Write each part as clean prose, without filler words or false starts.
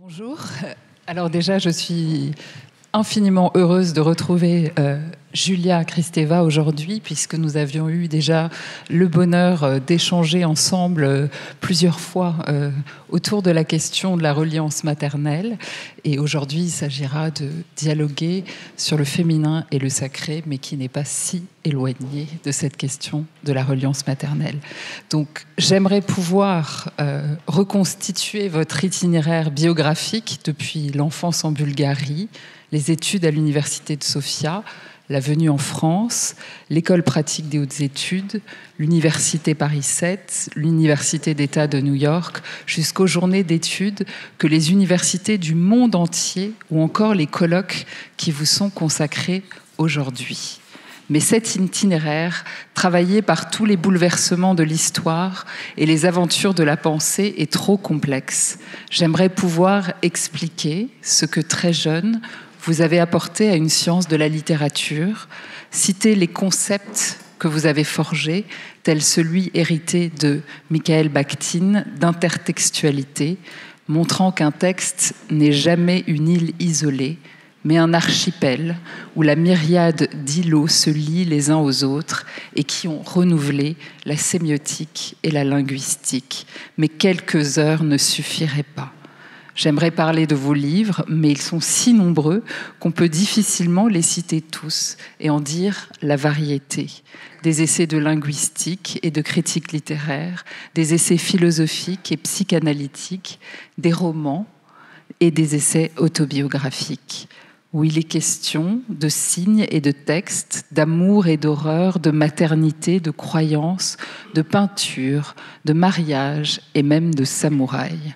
Bonjour. Alors déjà, je suis infiniment heureuse de retrouver Julia Kristeva aujourd'hui, puisque nous avions eu déjà le bonheur d'échanger ensemble plusieurs fois autour de la question de la reliance maternelle. Et aujourd'hui, il s'agira de dialoguer sur le féminin et le sacré, mais qui n'est pas si éloigné de cette question de la reliance maternelle. Donc, j'aimerais pouvoir reconstituer votre itinéraire biographique depuis l'enfance en Bulgarie, les études à l'université de Sofia, la venue en France, l'école pratique des hautes études, l'université Paris 7, l'université d'État de New York, jusqu'aux journées d'études que les universités du monde entier ou encore les colloques qui vous sont consacrés aujourd'hui. Mais cet itinéraire, travaillé par tous les bouleversements de l'histoire et les aventures de la pensée, est trop complexe. J'aimerais pouvoir expliquer ce que très jeune, vous avez apporté à une science de la littérature, citer les concepts que vous avez forgés, tels celui hérité de Mikhaël Bakhtin, d'intertextualité, montrant qu'un texte n'est jamais une île isolée, mais un archipel où la myriade d'îlots se lient les uns aux autres et qui ont renouvelé la sémiotique et la linguistique. Mais quelques heures ne suffiraient pas. J'aimerais parler de vos livres, mais ils sont si nombreux qu'on peut difficilement les citer tous et en dire la variété. Des essais de linguistique et de critique littéraire, des essais philosophiques et psychanalytiques, des romans et des essais autobiographiques, où il est question de signes et de textes, d'amour et d'horreur, de maternité, de croyance, de peinture, de mariage et même de samouraï.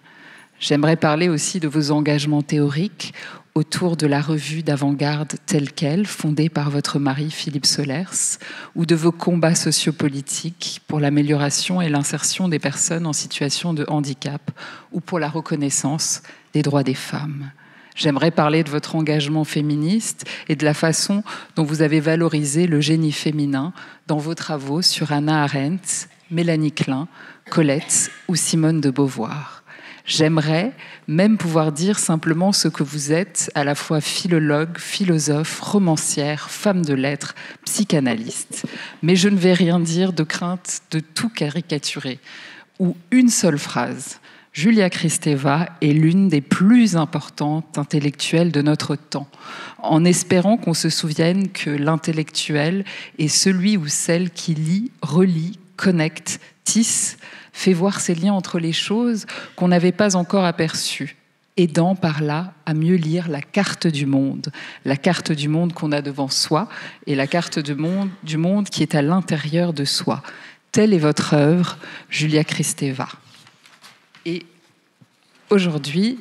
J'aimerais parler aussi de vos engagements théoriques autour de la revue d'avant-garde telle qu'elle, fondée par votre mari Philippe Solers, ou de vos combats sociopolitiques pour l'amélioration et l'insertion des personnes en situation de handicap ou pour la reconnaissance des droits des femmes. J'aimerais parler de votre engagement féministe et de la façon dont vous avez valorisé le génie féminin dans vos travaux sur Hannah Arendt, Mélanie Klein, Colette ou Simone de Beauvoir. J'aimerais même pouvoir dire simplement ce que vous êtes, à la fois philologue, philosophe, romancière, femme de lettres, psychanalyste. Mais je ne vais rien dire de crainte de tout caricaturer. Ou une seule phrase. Julia Kristeva est l'une des plus importantes intellectuelles de notre temps, en espérant qu'on se souvienne que l'intellectuel est celui ou celle qui lit, relit, connecte, tisse, fait voir ces liens entre les choses qu'on n'avait pas encore aperçus, aidant par là à mieux lire la carte du monde qu'on a devant soi et la carte du monde qui est à l'intérieur de soi. Telle est votre œuvre, Julia Kristeva. Et aujourd'hui,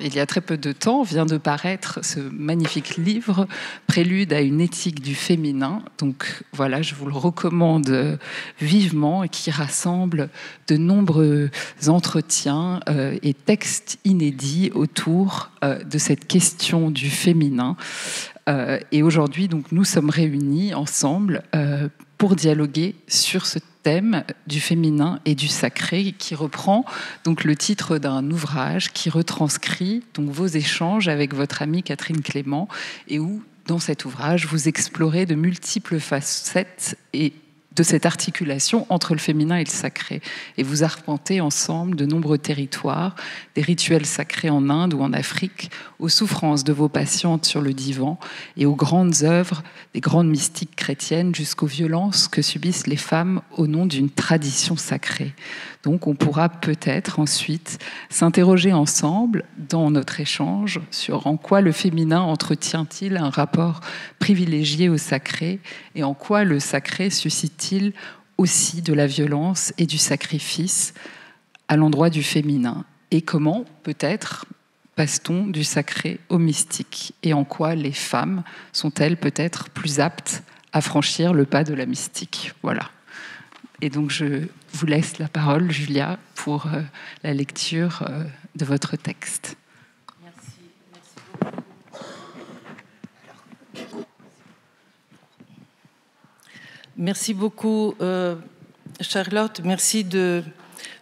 il y a très peu de temps, vient de paraître ce magnifique livre, Prélude à une éthique du féminin. Donc voilà, je vous le recommande vivement, et qui rassemble de nombreux entretiens et textes inédits autour de cette question du féminin. Et aujourd'hui, donc, nous sommes réunis ensemble pour dialoguer sur ce thème du féminin et du sacré, qui reprend donc le titre d'un ouvrage qui retranscrit donc vos échanges avec votre amie Catherine Clément, et où, dans cet ouvrage, vous explorez de multiples facettes et de cette articulation entre le féminin et le sacré. Et vous arpentez ensemble de nombreux territoires, des rituels sacrés en Inde ou en Afrique, aux souffrances de vos patientes sur le divan et aux grandes œuvres des grandes mystiques chrétiennes, jusqu'aux violences que subissent les femmes au nom d'une tradition sacrée. Donc on pourra peut-être ensuite s'interroger ensemble dans notre échange sur en quoi le féminin entretient-il un rapport privilégié au sacré, et en quoi le sacré suscite-t-il aussi de la violence et du sacrifice à l'endroit du féminin, et comment peut-être passe-t-on du sacré au mystique, et en quoi les femmes sont-elles peut-être plus aptes à franchir le pas de la mystique. Voilà. Et donc je vous laisse la parole, Julia, pour la lecture de votre texte. Merci beaucoup. Merci beaucoup, Charlotte. Merci de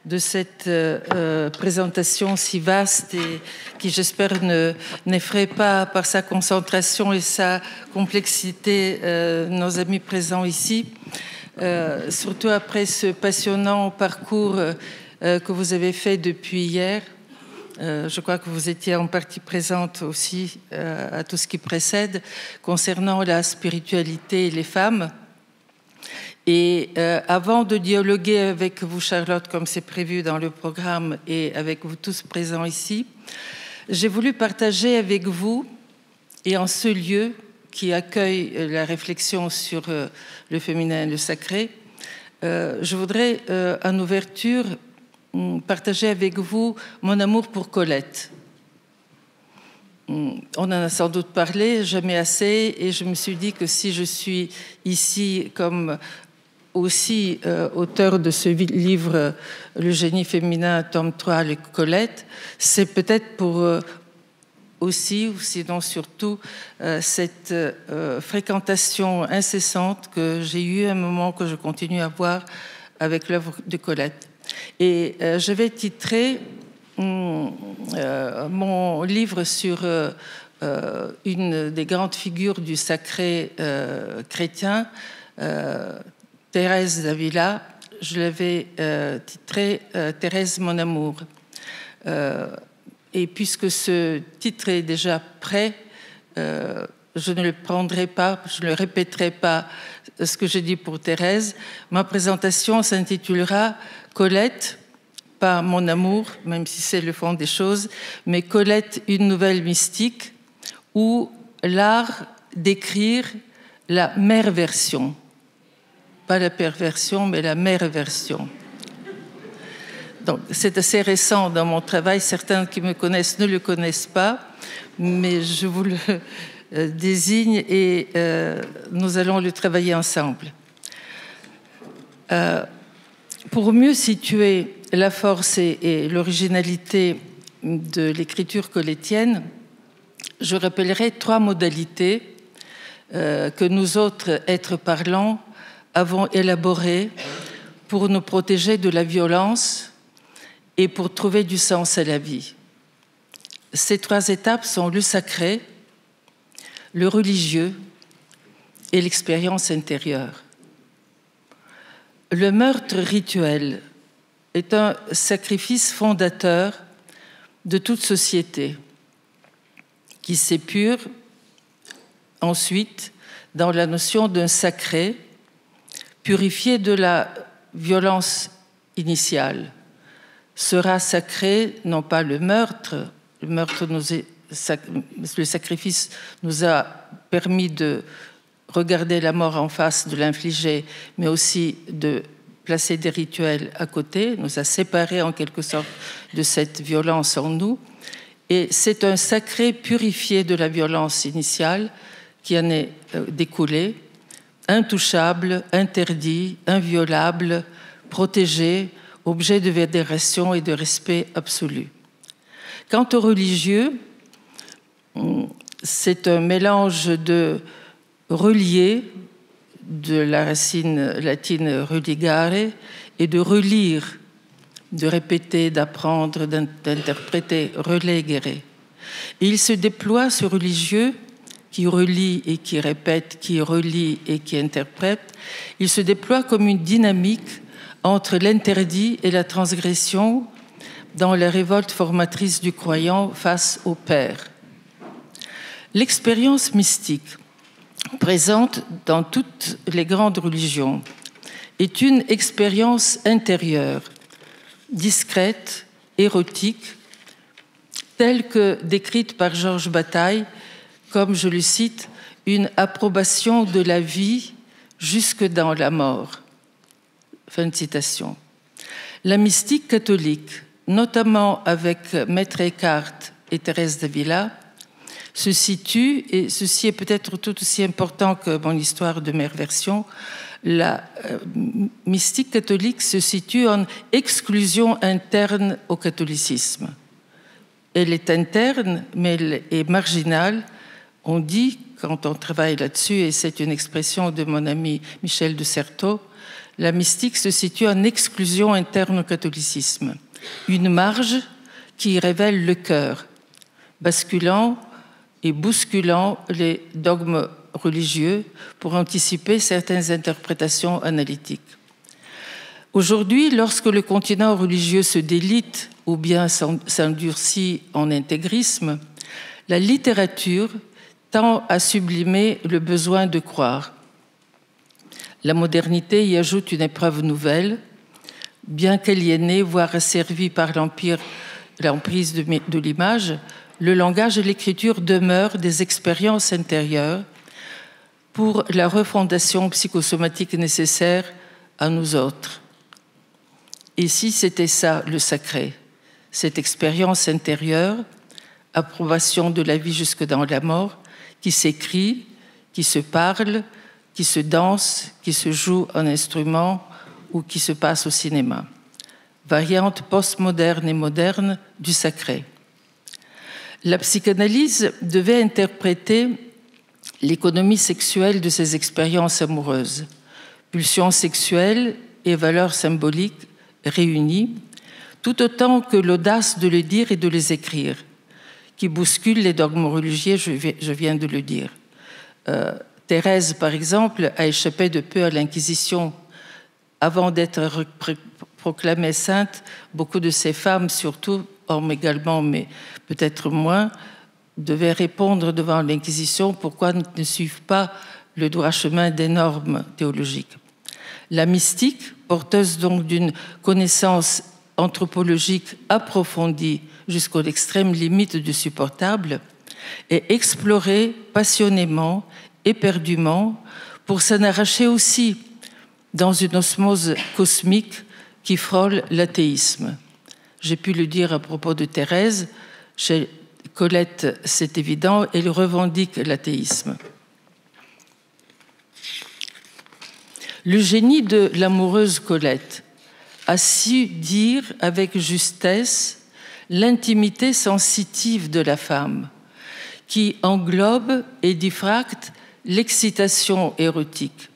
de cette présentation si vaste et qui, j'espère, n'effraie pas par sa concentration et sa complexité nos amis présents ici. Surtout après ce passionnant parcours que vous avez fait depuis hier. Je crois que vous étiez en partie présente aussi à tout ce qui précède concernant la spiritualité et les femmes. Et avant de dialoguer avec vous, Charlotte, comme c'est prévu dans le programme, et avec vous tous présents ici, j'ai voulu partager avec vous, et en ce lieu qui accueille la réflexion sur le féminin et le sacré, je voudrais, en ouverture, partager avec vous mon amour pour Colette. On en a sans doute parlé, jamais assez, et je me suis dit que si je suis ici comme aussi auteur de ce livre Le génie féminin, tome 3, avec Colette, c'est peut-être pour aussi, ou sinon surtout, cette fréquentation incessante que j'ai eue à un moment, que je continue à avoir avec l'œuvre de Colette. Et je vais titrer mon livre sur une des grandes figures du sacré chrétien, Thérèse d'Avila. Je l'avais titré Thérèse, mon amour. Et puisque ce titre est déjà prêt, je ne le prendrai pas, je ne le répéterai pas ce que j'ai dit pour Thérèse. Ma présentation s'intitulera Colette, pas mon amour, même si c'est le fond des choses, mais Colette, une nouvelle mystique, ou l'art d'écrire la mère version. Pas la perversion, mais la mère version. Donc, c'est assez récent dans mon travail. Certains qui me connaissent ne le connaissent pas, mais je vous le désigne et nous allons le travailler ensemble. Pour mieux situer la force et l'originalité de l'écriture colettienne, je rappellerai 3 modalités que nous autres, êtres parlants, avons élaborées pour nous protéger de la violence et pour trouver du sens à la vie. Ces 3 étapes sont le sacré, le religieux et l'expérience intérieure. Le meurtre rituel est un sacrifice fondateur de toute société qui s'épure ensuite dans la notion d'un sacré purifié de la violence initiale. Sera sacré non pas le meurtre le sacrifice nous a permis de regarder la mort en face, de l'infliger, mais aussi de placer des rituels à côté, nous a séparés en quelque sorte de cette violence en nous. Et c'est un sacré purifié de la violence initiale qui en est découlé, intouchable, interdit, inviolable, protégé, objet de vénération et de respect absolu. Quant aux religieux, c'est un mélange de relier, de la racine latine religare, et de relire, de répéter, d'apprendre, d'interpréter, relegere. Et il se déploie, ce religieux, qui relie et qui répète, qui relie et qui interprète, il se déploie comme une dynamique entre l'interdit et la transgression dans la révolte formatrice du croyant face au Père. L'expérience mystique, présente dans toutes les grandes religions, est une expérience intérieure, discrète, érotique, telle que décrite par Georges Bataille comme, je le cite, une approbation de la vie jusque dans la mort. Fin de citation. La mystique catholique, notamment avec Maître Eckhart et Thérèse d'Avila, se situe, et ceci est peut-être tout aussi important que mon histoire de mère version, la mystique catholique se situe en exclusion interne au catholicisme. Elle est interne, mais elle est marginale. On dit, quand on travaille là-dessus, et c'est une expression de mon ami Michel de Certeau, la mystique se situe en exclusion interne au catholicisme, une marge qui révèle le cœur, basculant et bousculant les dogmes religieux pour anticiper certaines interprétations analytiques. Aujourd'hui, lorsque le continent religieux se délite ou bien s'endurcit en intégrisme, la littérature tend à sublimer le besoin de croire. La modernité y ajoute une épreuve nouvelle, bien qu'elle y ait née, voire asservie par l'emprise de l'image, le langage et l'écriture demeurent des expériences intérieures pour la refondation psychosomatique nécessaire à nous autres. Et si c'était ça, le sacré, cette expérience intérieure, approbation de la vie jusque dans la mort, qui s'écrit, qui se parle, qui se danse, qui se joue en instrument ou qui se passe au cinéma. Variante postmoderne et moderne du sacré. La psychanalyse devait interpréter l'économie sexuelle de ces expériences amoureuses, pulsions sexuelles et valeurs symboliques réunies, tout autant que l'audace de les dire et de les écrire, qui bousculent les dogmes religieux, je viens de le dire. Thérèse, par exemple, a échappé de peu à l'Inquisition. Avant d'être proclamée sainte, beaucoup de ces femmes, surtout, hommes également, mais peut-être moins, devaient répondre devant l'Inquisition pourquoi ne suivent pas le droit chemin des normes théologiques. La mystique, porteuse donc d'une connaissance anthropologique approfondie jusqu'aux extrêmes limites du supportable, est explorée passionnément, éperdument, pour s'en arracher aussi dans une osmose cosmique qui frôle l'athéisme. J'ai pu le dire à propos de Thérèse, chez Colette, c'est évident, elle revendique l'athéisme. Le génie de l'amoureuse Colette a su dire avec justesse l'intimité sensitive de la femme, qui englobe et diffracte l'excitation érotique,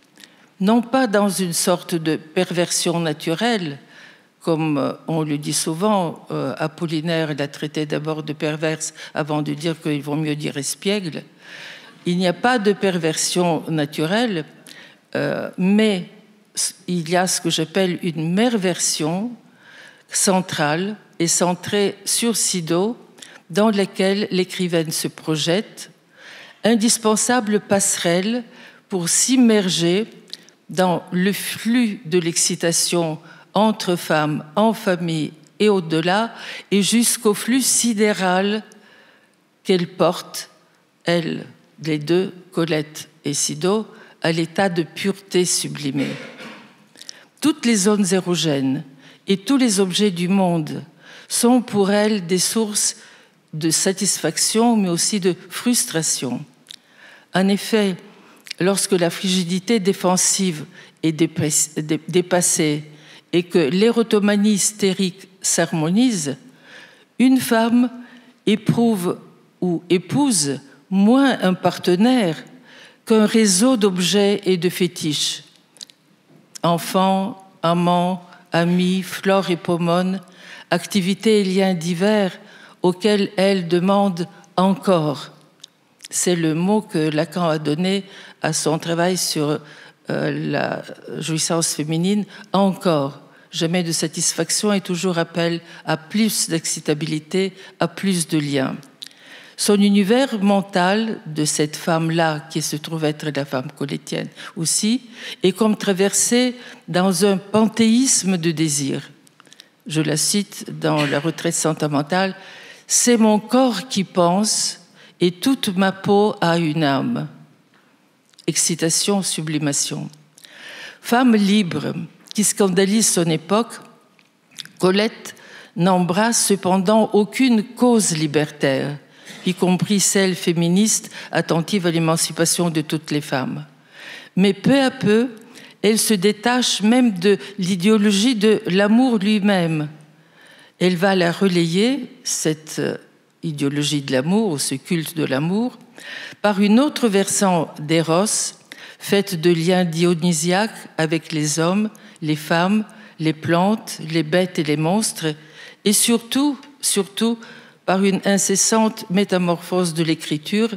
non pas dans une sorte de perversion naturelle, comme on le dit souvent, Apollinaire l'a traité d'abord de perverse avant de dire qu'il vaut mieux dire espiègle. Il n'y a pas de perversion naturelle, mais il y a ce que j'appelle une merversion centrale et centrée sur Sido, dans laquelle l'écrivaine se projette, indispensable passerelle pour s'immerger dans le flux de l'excitation entre femmes, en famille et au-delà, et jusqu'au flux sidéral qu'elle porte, elle, les deux, Colette et Sido, à l'état de pureté sublimée. Toutes les zones érogènes et tous les objets du monde sont pour elle des sources de satisfaction, mais aussi de frustration. En effet, lorsque la frigidité défensive est dépassée et que l'érotomanie hystérique s'harmonise, une femme éprouve ou épouse moins un partenaire qu'un réseau d'objets et de fétiches. Enfants, amants, amis, flore et pomone, activités et liens divers auxquels elle demande encore. C'est le mot que Lacan a donné à son travail sur la jouissance féminine, encore. Jamais de satisfaction et toujours appel à plus d'excitabilité, à plus de liens. Son univers mental de cette femme-là, qui se trouve être la femme colettienne aussi, est comme traversé dans un panthéisme de désir. Je la cite dans La retraite sentimentale, « C'est mon corps qui pense et toute ma peau a une âme. » Excitation, sublimation. Femme libre qui scandalise son époque, Colette n'embrasse cependant aucune cause libertaire, y compris celle féministe attentive à l'émancipation de toutes les femmes. Mais peu à peu, elle se détache même de l'idéologie de l'amour lui-même. Elle va la relayer, cette idéologie de l'amour, ou ce culte de l'amour, par une autre versant d'éros, faite de liens dionysiaques avec les hommes, les femmes, les plantes, les bêtes et les monstres, et surtout par une incessante métamorphose de l'écriture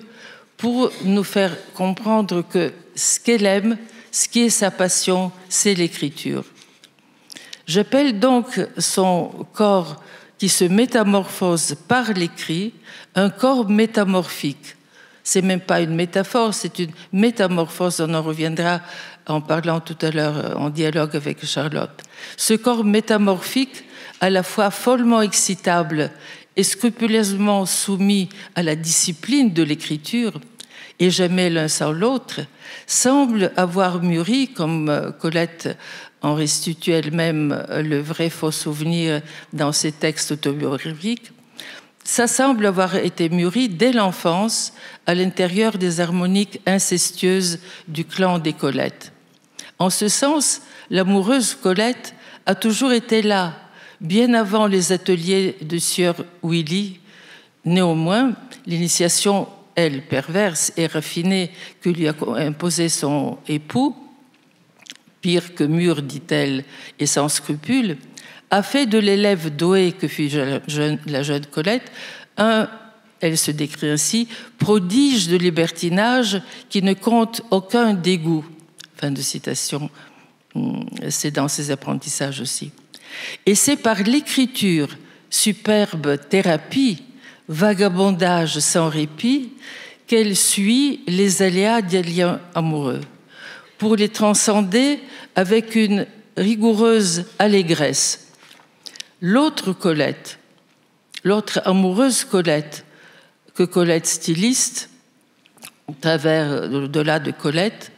pour nous faire comprendre que ce qu'elle aime, ce qui est sa passion, c'est l'écriture. J'appelle donc son corps qui se métamorphose par l'écrit un corps métamorphique. C'est même pas une métaphore, c'est une métamorphose. On en reviendra en parlant tout à l'heure en dialogue avec Charlotte. Ce corps métamorphique, à la fois follement excitable et scrupuleusement soumis à la discipline de l'écriture, et jamais l'un sans l'autre, semble avoir mûri, comme Colette en restitue elle-même le vrai faux souvenir dans ses textes autobiographiques. Ça semble avoir été mûri dès l'enfance à l'intérieur des harmoniques incestueuses du clan des Colette. En ce sens, l'amoureuse Colette a toujours été là, bien avant les ateliers de sieur Willy. Néanmoins, l'initiation, elle, perverse et raffinée que lui a imposée son époux, pire que mûr, dit-elle, et sans scrupule, a fait de l'élève doué que fut la jeune Colette elle se décrit ainsi, prodige de libertinage qui ne compte aucun dégoût. Fin de citation, c'est dans ses apprentissages aussi. Et c'est par l'écriture, superbe thérapie, vagabondage sans répit, qu'elle suit les aléas des liens amoureux, pour les transcender avec une rigoureuse allégresse. L'autre Colette, l'autre amoureuse Colette, que Colette styliste, au travers au-delà de Colette,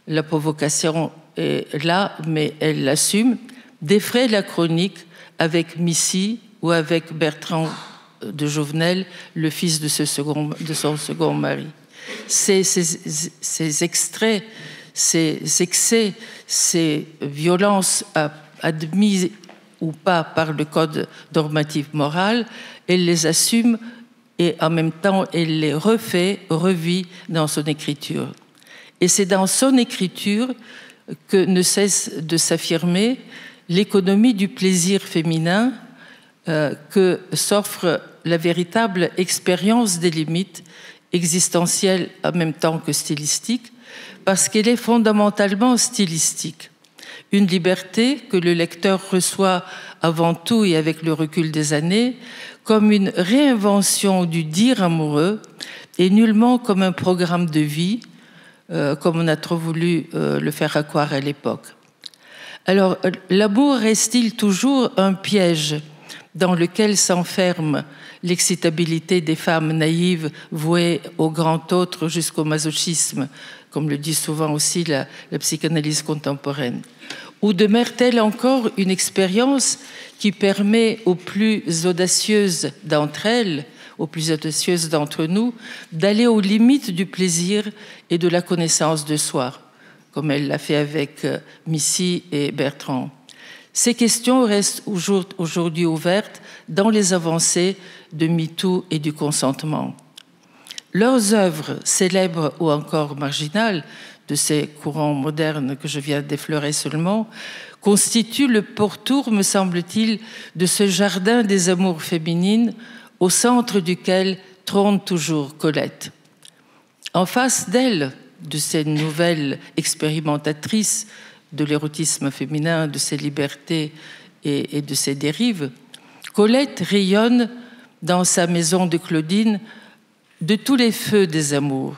la provocation est là, mais elle l'assume, défraie la chronique avec Missy ou avec Bertrand de Jouvenel, le fils de son second mari. Ces extraits, ces excès, ces violences admises ou pas par le code normatif moral, elle les assume et en même temps elle les revit dans son écriture. Et c'est dans son écriture que ne cesse de s'affirmer l'économie du plaisir féminin que s'offre la véritable expérience des limites existentielles en même temps que stylistiques, parce qu'elle est fondamentalement stylistique. Une liberté que le lecteur reçoit avant tout et avec le recul des années comme une réinvention du dire amoureux et nullement comme un programme de vie, comme on a trop voulu le faire croire à l'époque. Alors, l'amour reste-t-il toujours un piège dans lequel s'enferme l'excitabilité des femmes naïves vouées au grand autre jusqu'au masochisme, comme le dit souvent aussi la psychanalyse contemporaine? Ou demeure-t-elle encore une expérience qui permet aux plus audacieuses d'entre elles, aux plus audacieuses d'entre nous, d'aller aux limites du plaisir et de la connaissance de soi, comme elle l'a fait avec Missy et Bertrand? Ces questions restent aujourd'hui ouvertes dans les avancées de MeToo et du consentement. Leurs œuvres, célèbres ou encore marginales, de ces courants modernes que je viens d'effleurer seulement, constituent le pourtour, me semble-t-il, de ce jardin des amours féminines au centre duquel trône toujours Colette. En face d'elle, de ces nouvelles expérimentatrices de l'érotisme féminin, de ses libertés et de ses dérives, Colette rayonne dans sa maison de Claudine de tous les feux des amours.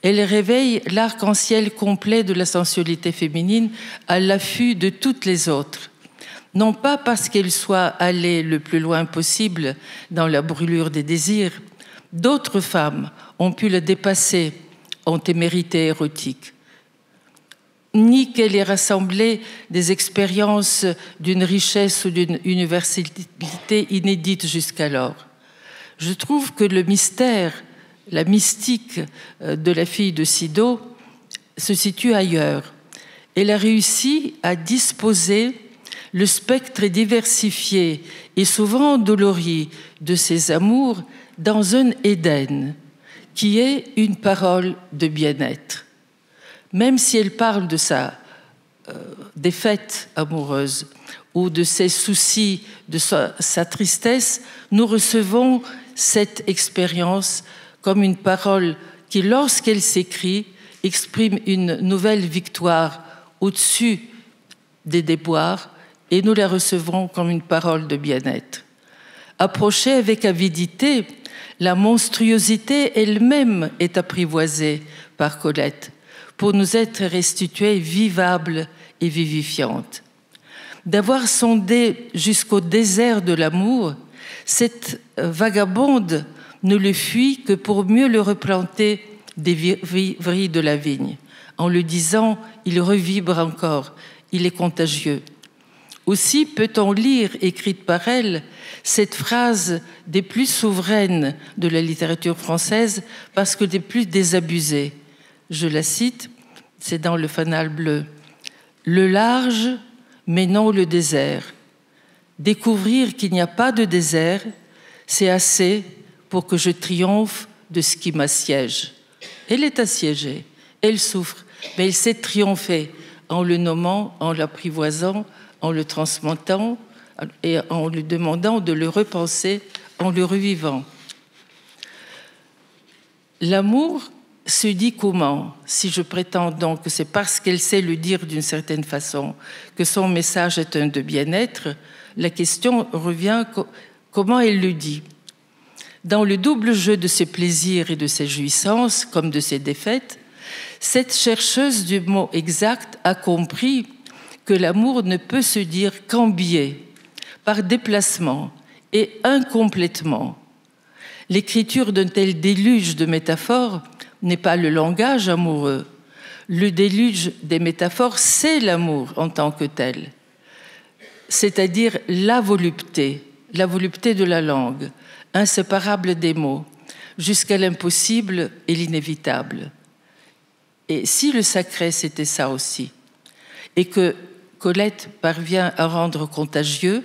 Elle réveille l'arc-en-ciel complet de la sensualité féminine à l'affût de toutes les autres. Non pas parce qu'elle soit allée le plus loin possible dans la brûlure des désirs, d'autres femmes ont pu la dépasser en témérité érotique, ni qu'elle ait rassemblé des expériences d'une richesse ou d'une universalité inédite jusqu'alors. Je trouve que le mystère, la mystique de la fille de Sido se situe ailleurs. Elle a réussi à disposer le spectre diversifié et souvent endolori de ses amours dans un Éden qui est une parole de bien-être. Même si elle parle de sa défaite amoureuse ou de ses soucis, de sa tristesse, nous recevons cette expérience comme une parole qui, lorsqu'elle s'écrit, exprime une nouvelle victoire au-dessus des déboires, et nous la recevons comme une parole de bien-être. Approchée avec avidité, la monstruosité elle-même est apprivoisée par Colette pour nous être restituée vivable et vivifiante. D'avoir sondé jusqu'au désert de l'amour, cette vagabonde ne le fuit que pour mieux le replanter des vrilles de la vigne. En le disant, il revibre encore, il est contagieux. Aussi peut-on lire, écrite par elle, cette phrase des plus souveraines de la littérature française parce que des plus désabusées. Je la cite, c'est dans Le Fanal bleu. « Le large, mais non le désert. Découvrir qu'il n'y a pas de désert, c'est assez pour que je triomphe de ce qui m'assiège. » Elle est assiégée, elle souffre, mais elle sait triompher en le nommant, en l'apprivoisant, en le transmettant et en lui demandant de le repenser, en le revivant. L'amour se dit comment? Si je prétends donc que c'est parce qu'elle sait le dire d'une certaine façon que son message est un de bien-être, la question revient comment elle le dit. Dans le double jeu de ses plaisirs et de ses jouissances, comme de ses défaites, cette chercheuse du mot exact a compris que l'amour ne peut se dire qu'en biais, par déplacement et incomplètement. L'écriture d'un tel déluge de métaphores n'est pas le langage amoureux. Le déluge des métaphores, c'est l'amour en tant que tel, c'est-à-dire la volupté de la langue, inséparable des mots, jusqu'à l'impossible et l'inévitable. Et si le sacré, c'était ça aussi, et que Colette parvient à rendre contagieux,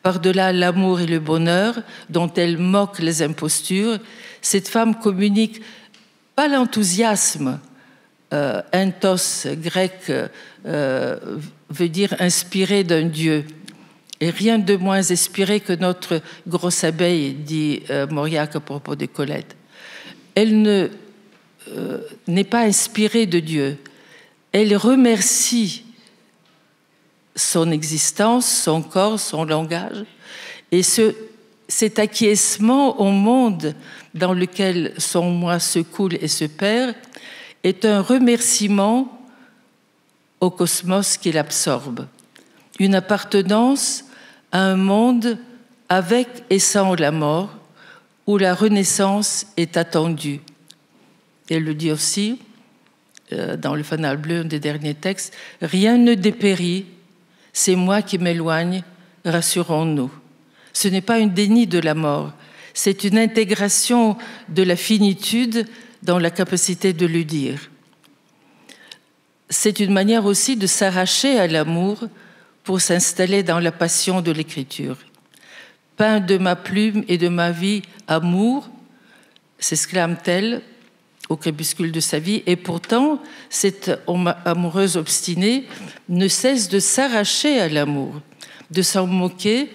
par-delà l'amour et le bonheur dont elle moque les impostures, cette femme communique pas l'enthousiasme, enthos grec veut dire inspiré d'un dieu, et rien de moins inspiré que notre grosse abeille, dit Mauriac à propos de Colette. Elle n'est pas inspirée de Dieu, elle remercie son existence, son corps, son langage, et cet acquiescement au monde dans lequel son moi se coule et se perd est un remerciement au cosmos qu'il absorbe, une appartenance à un monde avec et sans la mort, où la renaissance est attendue. Elle le dit aussi dans Le Fanal bleu, un des derniers textes, « Rien ne dépérit, c'est moi qui m'éloigne, rassurons-nous. » Ce n'est pas un déni de la mort, c'est une intégration de la finitude dans la capacité de le dire. C'est une manière aussi de s'arracher à l'amour pour s'installer dans la passion de l'écriture. « Peint de ma plume et de ma vie amour », s'exclame-t-elle au crépuscule de sa vie, et pourtant, cette amoureuse obstinée ne cesse de s'arracher à l'amour, de s'en moquer,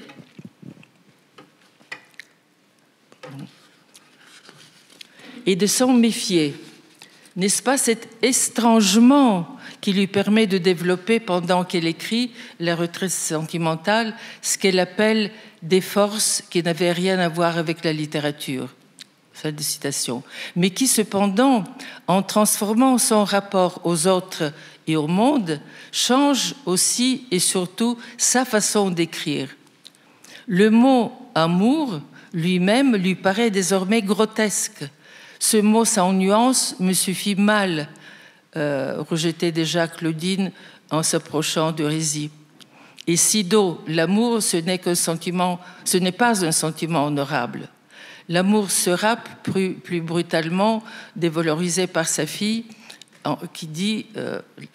et de s'en méfier. N'est-ce pas cet estrangement qui lui permet de développer, pendant qu'elle écrit la retraite sentimentale, ce qu'elle appelle des forces qui n'avaient rien à voir avec la littérature. Fin de citation. Mais qui, cependant, en transformant son rapport aux autres et au monde, change aussi et surtout sa façon d'écrire. Le mot « amour » lui-même lui paraît désormais grotesque. Ce mot sans nuance me suffit mal, rejetait déjà Claudine en s'approchant de Rézy. Et Sido, l'amour, ce n'est pas un sentiment honorable. L'amour se rappe plus brutalement, dévalorisé par sa fille, qui dit,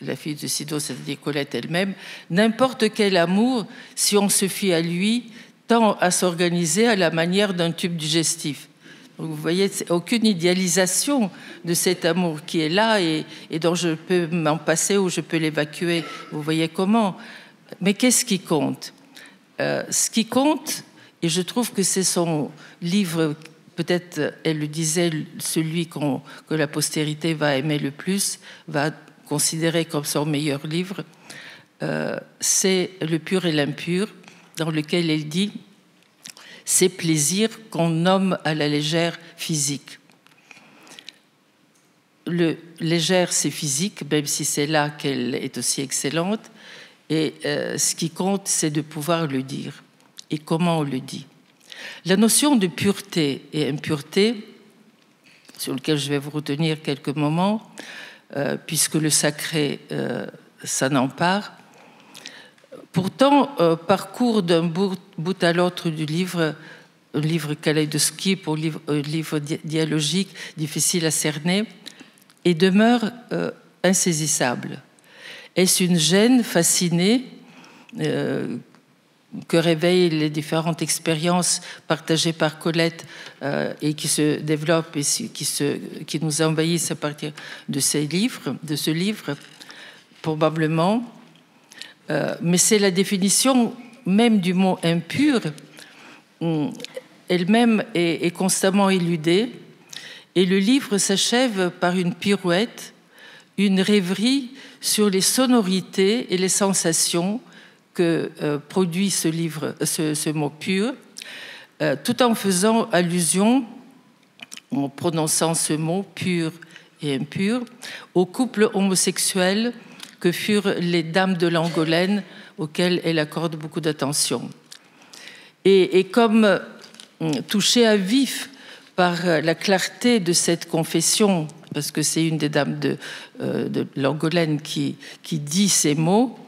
la fille de Sido, c'est-à-dire Colette elle-même, « N'importe quel amour, si on se fie à lui, tend à s'organiser à la manière d'un tube digestif. » Vous voyez, aucune idéalisation de cet amour qui est là et dont je peux m'en passer ou je peux l'évacuer. Vous voyez comment. Mais qu'est-ce qui compte? Ce qui compte, et je trouve que c'est son livre, peut-être elle le disait, celui que la postérité va aimer le plus, va considérer comme son meilleur livre, c'est Le pur et l'impur, dans lequel elle dit « ces plaisirs qu'on nomme à la légère physique ». Le légère, c'est physique, même si c'est là qu'elle est aussi excellente. Et ce qui compte, c'est de pouvoir le dire. Et comment on le dit. La notion de pureté et impureté, sur laquelle je vais vous retenir quelques moments, puisque le sacré s'en empare, pourtant parcourt d'un bout à l'autre du livre, un livre kaléidoscope, un livre dialogique, difficile à cerner, et demeure insaisissable. Est-ce une gêne fascinée que réveillent les différentes expériences partagées par Colette et qui se développent et qui nous envahissent à partir de ce livre, probablement. Mais c'est la définition même du mot impur, elle-même est constamment éludée, et le livre s'achève par une pirouette, une rêverie sur les sonorités et les sensations que produit ce mot pur, tout en faisant allusion, en prononçant ce mot pur et impur, au couple homosexuel que furent les dames de Langolène, auxquelles elle accorde beaucoup d'attention. Et comme touchée à vif par la clarté de cette confession, parce que c'est une des dames de Langolène qui dit ces mots,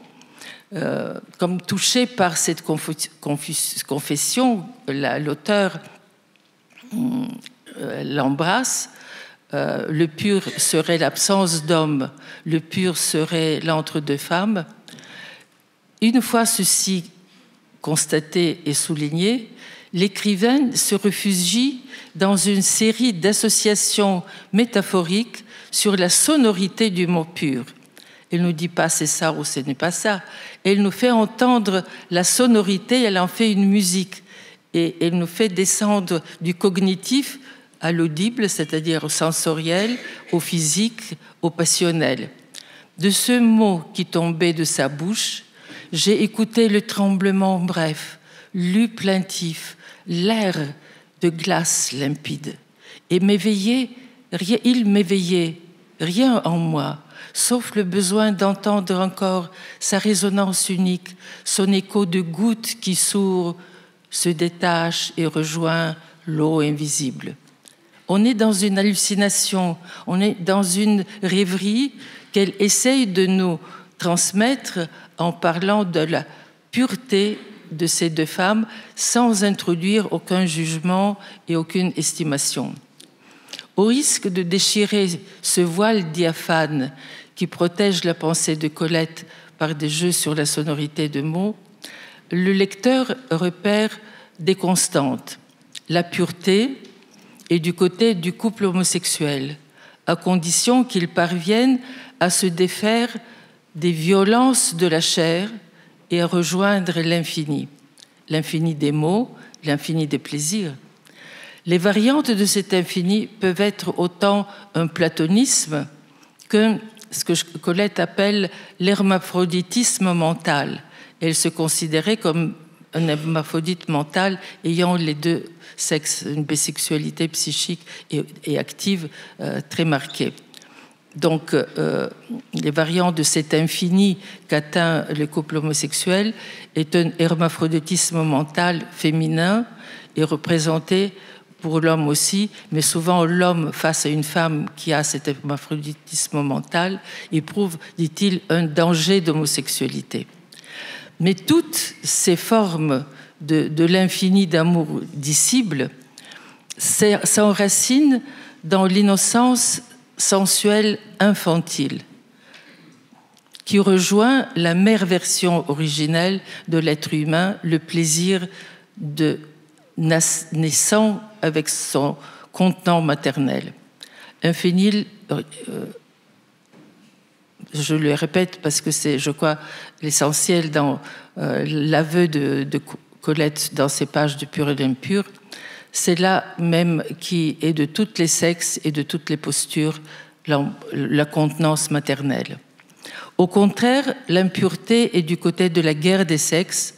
comme touchée par cette confession, l'auteur l'embrasse. Le pur serait l'absence d'homme, le pur serait l'entre-deux femmes. Une fois ceci constaté et souligné, l'écrivaine se réfugie dans une série d'associations métaphoriques sur la sonorité du mot pur. Elle ne nous dit pas c'est ça ou ce n'est pas ça. Elle nous fait entendre la sonorité, elle en fait une musique. Et elle nous fait descendre du cognitif à l'audible, c'est-à-dire au sensoriel, au physique, au passionnel. De ce mot qui tombait de sa bouche, j'ai écouté le tremblement bref, lu plaintif, l'air de glace limpide. Et il m'éveillait, rien en moi, sauf le besoin d'entendre encore sa résonance unique, son écho de gouttes qui sourd, se détache et rejoint l'eau invisible. On est dans une hallucination, on est dans une rêverie qu'elle essaye de nous transmettre en parlant de la pureté de ces deux femmes sans introduire aucun jugement et aucune estimation. Au risque de déchirer ce voile diaphane qui protège la pensée de Colette par des jeux sur la sonorité de mots, le lecteur repère des constantes. La pureté est du côté du couple homosexuel, à condition qu'il parvienne à se défaire des violences de la chair et à rejoindre l'infini. L'infini des mots, l'infini des plaisirs. Les variantes de cet infini peuvent être autant un platonisme que ce que Colette appelle l'hermaphroditisme mental. Elle se considérait comme un hermaphrodite mental ayant les deux sexes, une bisexualité psychique et active très marquée. Donc, les variantes de cet infini qu'atteint le couple homosexuel est un hermaphroditisme mental féminin et représenté pour l'homme aussi, mais souvent l'homme face à une femme qui a cet hermaphroditisme mental éprouve, dit-il, un danger d'homosexualité. Mais toutes ces formes de l'infini d'amour disciple s'enracinent dans l'innocence sensuelle infantile, qui rejoint la mère version originelle de l'être humain, le plaisir de naissant avec son contenant maternel. Un phényl, je le répète parce que c'est, je crois, l'essentiel dans l'aveu de Colette dans ses pages du pur et de l'impur, c'est là même qui est de tous les sexes et de toutes les postures la contenance maternelle. Au contraire, l'impureté est du côté de la guerre des sexes,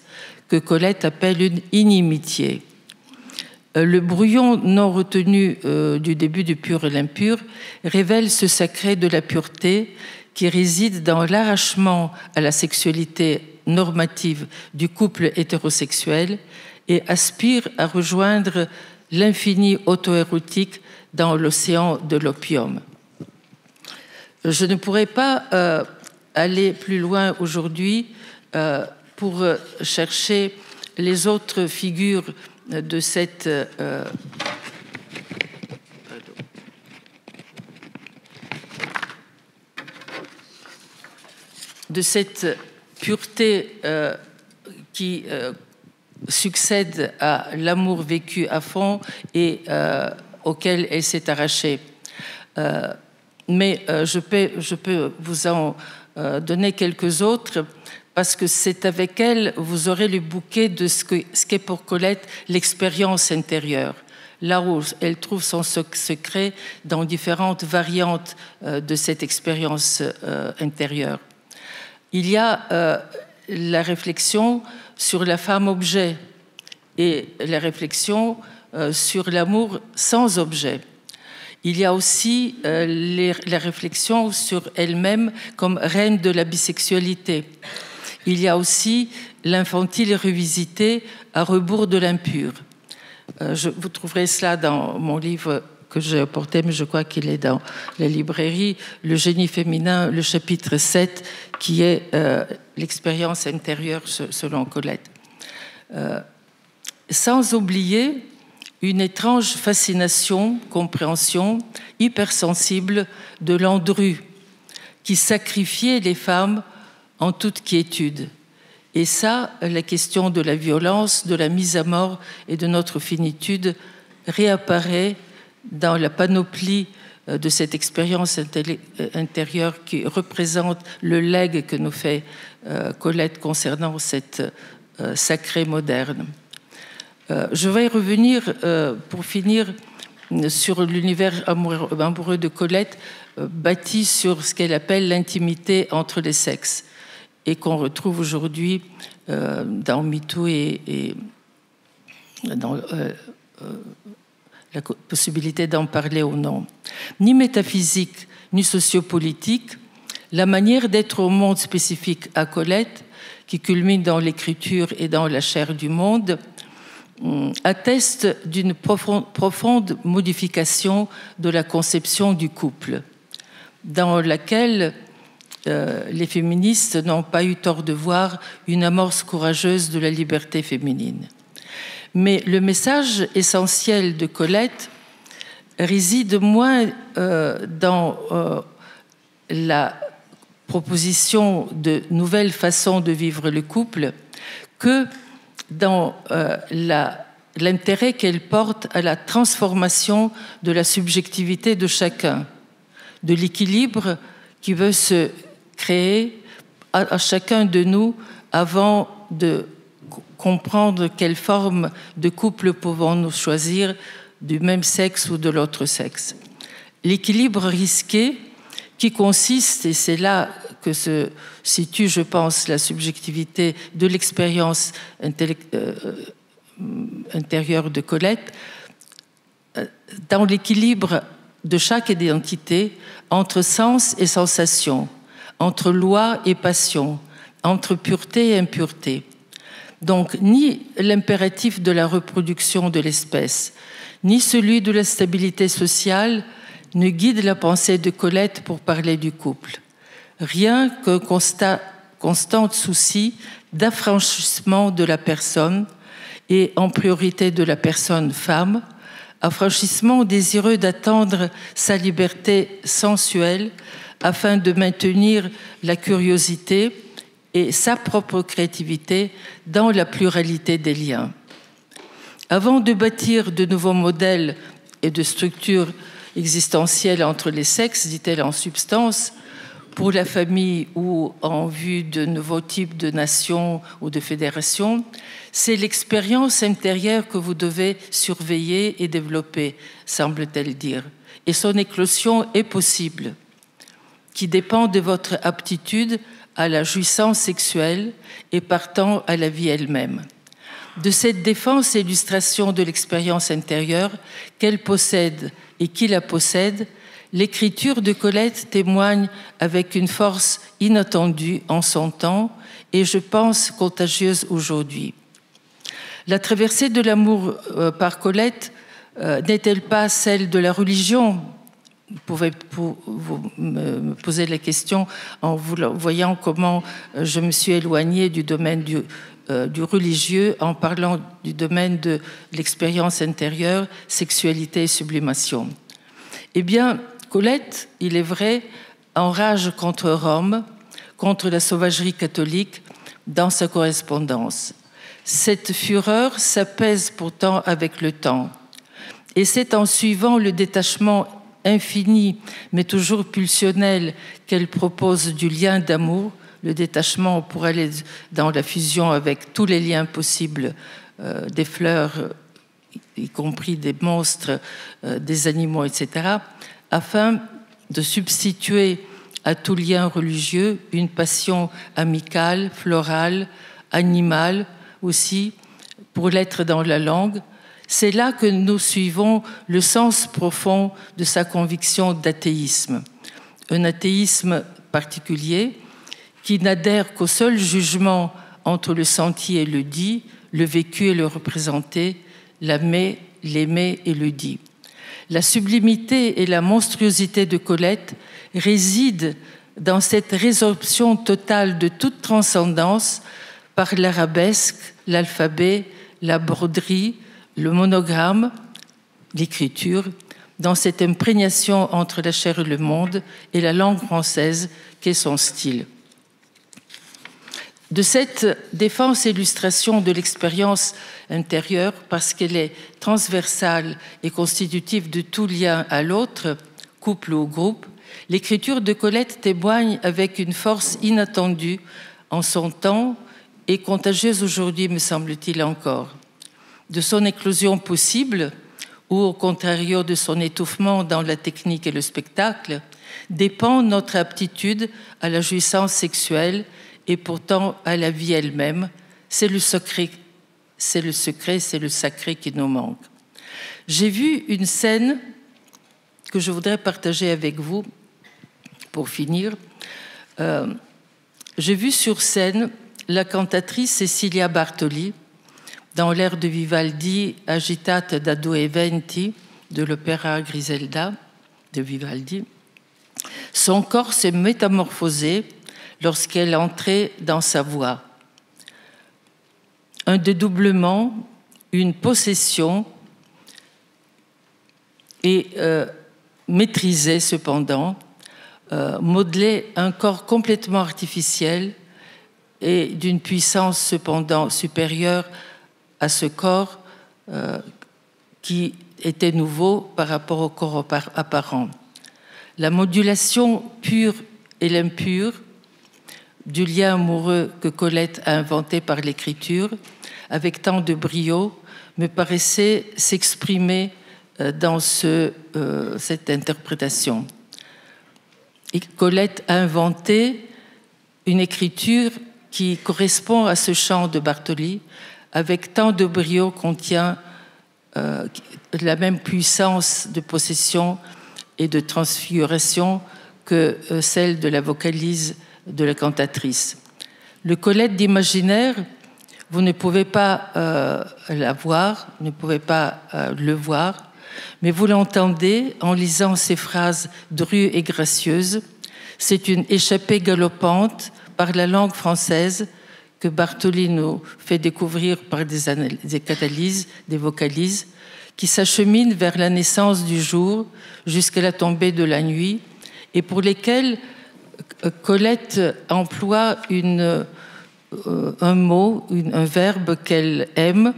que Colette appelle une inimitié. Le brouillon non retenu du début du pur et l'impur révèle ce sacré de la pureté qui réside dans l'arrachement à la sexualité normative du couple hétérosexuel et aspire à rejoindre l'infini auto-érotique dans l'océan de l'opium. Je ne pourrais pas aller plus loin aujourd'hui pour chercher les autres figures de cette pureté qui succède à l'amour vécu à fond et auquel elle s'est arrachée. Mais je peux vous en donner quelques autres, parce que c'est avec elle vous aurez le bouquet de ce qu'est pour Colette l'expérience intérieure, là où elle trouve son secret dans différentes variantes de cette expérience intérieure. Il y a la réflexion sur la femme-objet et la réflexion sur l'amour sans objet. Il y a aussi la réflexion sur elle-même comme reine de la bisexualité. Il y a aussi l'infantile revisité à rebours de l'impur. Vous trouverez cela dans mon livre que j'ai apporté, mais je crois qu'il est dans la librairie, Le génie féminin, le chapitre 7, qui est l'expérience intérieure selon Colette. Sans oublier une étrange fascination, compréhension hypersensible de Landru, qui sacrifiait les femmes en toute quiétude. Et ça, la question de la violence, de la mise à mort et de notre finitude réapparaît dans la panoplie de cette expérience intérieure qui représente le legs que nous fait Colette concernant cette sacrée moderne. Je vais y revenir pour finir sur l'univers amoureux de Colette, bâti sur ce qu'elle appelle l'intimité entre les sexes, et qu'on retrouve aujourd'hui dans MeToo et dans la possibilité d'en parler ou non. Ni métaphysique, ni sociopolitique, la manière d'être au monde spécifique à Colette, qui culmine dans l'écriture et dans la chair du monde, atteste d'une profonde modification de la conception du couple, dans laquelle les féministes n'ont pas eu tort de voir une amorce courageuse de la liberté féminine. Mais le message essentiel de Colette réside moins dans la proposition de nouvelles façons de vivre le couple que dans l'intérêt qu'elle porte à la transformation de la subjectivité de chacun, de l'équilibre qui veut se créer à chacun de nous avant de comprendre quelle forme de couple pouvons-nous choisir, du même sexe ou de l'autre sexe. L'équilibre risqué qui consiste, et c'est là que se situe, je pense, la subjectivité de l'expérience intérieure de Colette, dans l'équilibre de chaque identité entre sens et sensation, entre loi et passion, entre pureté et impureté. Donc, ni l'impératif de la reproduction de l'espèce, ni celui de la stabilité sociale ne guide la pensée de Colette pour parler du couple. Rien qu'un constant souci d'affranchissement de la personne, et en priorité de la personne femme, affranchissement désireux d'attendre sa liberté sensuelle afin de maintenir la curiosité et sa propre créativité dans la pluralité des liens. Avant de bâtir de nouveaux modèles et de structure existentielle entre les sexes, dit-elle en substance, pour la famille ou en vue de nouveaux types de nations ou de fédérations, c'est l'expérience intérieure que vous devez surveiller et développer, semble-t-elle dire. Et son éclosion est possible, qui dépend de votre aptitude à la jouissance sexuelle et partant à la vie elle-même. De cette défense et illustration de l'expérience intérieure qu'elle possède et qui la possède, l'écriture de Colette témoigne avec une force inattendue en son temps et, je pense, contagieuse aujourd'hui. La traversée de l'amour par Colette n'est-elle pas celle de la religion ? Vous pouvez me poser la question en voyant comment je me suis éloignée du domaine du religieux en parlant du domaine de l'expérience intérieure, sexualité et sublimation. Eh bien, Colette, il est vrai, enrage contre Rome, contre la sauvagerie catholique dans sa correspondance. Cette fureur s'apaise pourtant avec le temps. Et c'est en suivant le détachement infini, mais toujours pulsionnel, qu'elle propose du lien d'amour, le détachement pour aller dans la fusion avec tous les liens possibles, des fleurs, y compris des monstres, des animaux, etc., afin de substituer à tout lien religieux une passion amicale, florale, animale aussi, pour l'être dans la langue. C'est là que nous suivons le sens profond de sa conviction d'athéisme. Un athéisme particulier qui n'adhère qu'au seul jugement entre le senti et le dit, le vécu et le représenté, l'aimer et le dit. La sublimité et la monstruosité de Colette résident dans cette résorption totale de toute transcendance par l'arabesque, l'alphabet, la broderie, le monogramme, l'écriture, dans cette imprégnation entre la chair et le monde et la langue française qu'est son style. De cette défense et illustration de l'expérience intérieure, parce qu'elle est transversale et constitutive de tout lien à l'autre, couple ou groupe, l'écriture de Colette témoigne avec une force inattendue en son temps et contagieuse aujourd'hui, me semble-t-il encore. De son éclosion possible, ou au contrario de son étouffement dans la technique et le spectacle, dépend notre aptitude à la jouissance sexuelle et pourtant à la vie elle-même. C'est le sacré qui nous manque. J'ai vu une scène que je voudrais partager avec vous pour finir. J'ai vu sur scène la cantatrice Cecilia Bartoli dans l'air de Vivaldi, Agitate d'Ado e Venti, de l'opéra Griselda de Vivaldi. Son corps s'est métamorphosé lorsqu'elle entrait dans sa voix. Un dédoublement, une possession, et maîtrisé cependant, modelait un corps complètement artificiel et d'une puissance cependant supérieure à ce corps qui était nouveau par rapport au corps apparent. La modulation pure et l'impure du lien amoureux que Colette a inventé par l'écriture, avec tant de brio, me paraissait s'exprimer dans cette interprétation. Et Colette a inventé une écriture qui correspond à ce chant de Bartoli, avec tant de brio contient la même puissance de possession et de transfiguration que celle de la vocalise de la cantatrice. Le Colette d'imaginaire, vous ne pouvez pas la voir, ne pouvez pas le voir, mais vous l'entendez en lisant ces phrases drues et gracieuses. C'est une échappée galopante par la langue française que Bartoli nous fait découvrir par des catalyses, des vocalises, qui s'acheminent vers la naissance du jour jusqu'à la tombée de la nuit, et pour lesquelles Colette emploie un mot, un verbe qu'elle aime,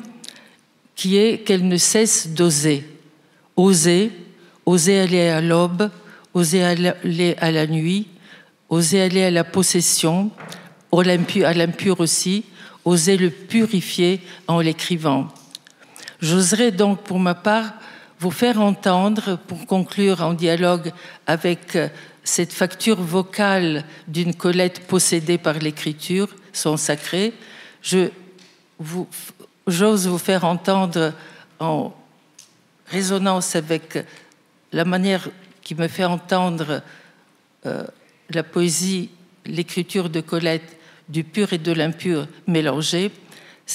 qui est qu'elle ne cesse d'oser. Oser aller à l'aube, oser aller à la nuit, oser aller à la possession, à l'impur aussi, oser le purifier en l'écrivant. J'oserais donc, pour ma part, vous faire entendre, pour conclure en dialogue avec cette facture vocale d'une Colette possédée par l'écriture, son sacré, j'ose vous faire entendre en résonance avec la manière qui me fait entendre la poésie, l'écriture de Colette, du pur et de l'impur mélangés,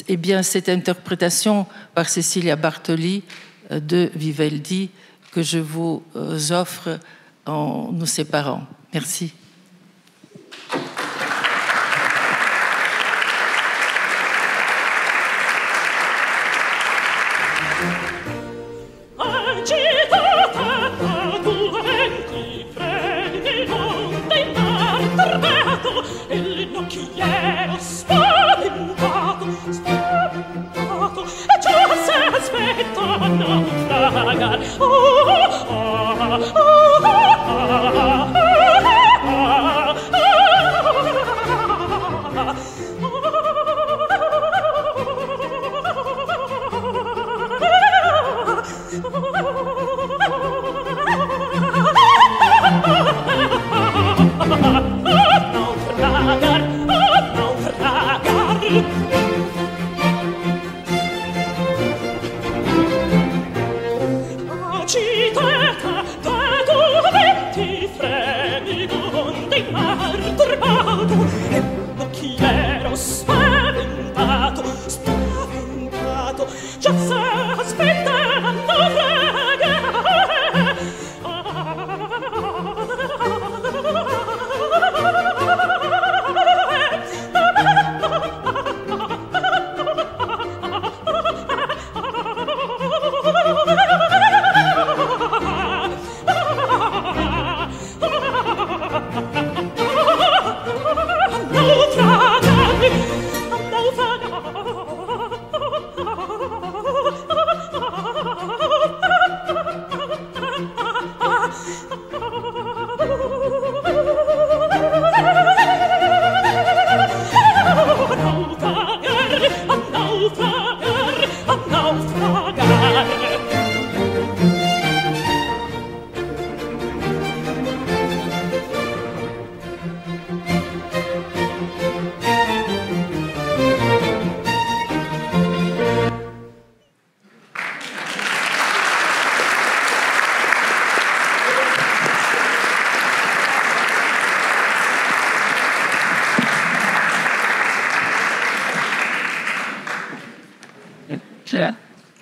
eh bien cette interprétation par Cecilia Bartoli de Vivaldi que je vous offre en nous séparant. Merci.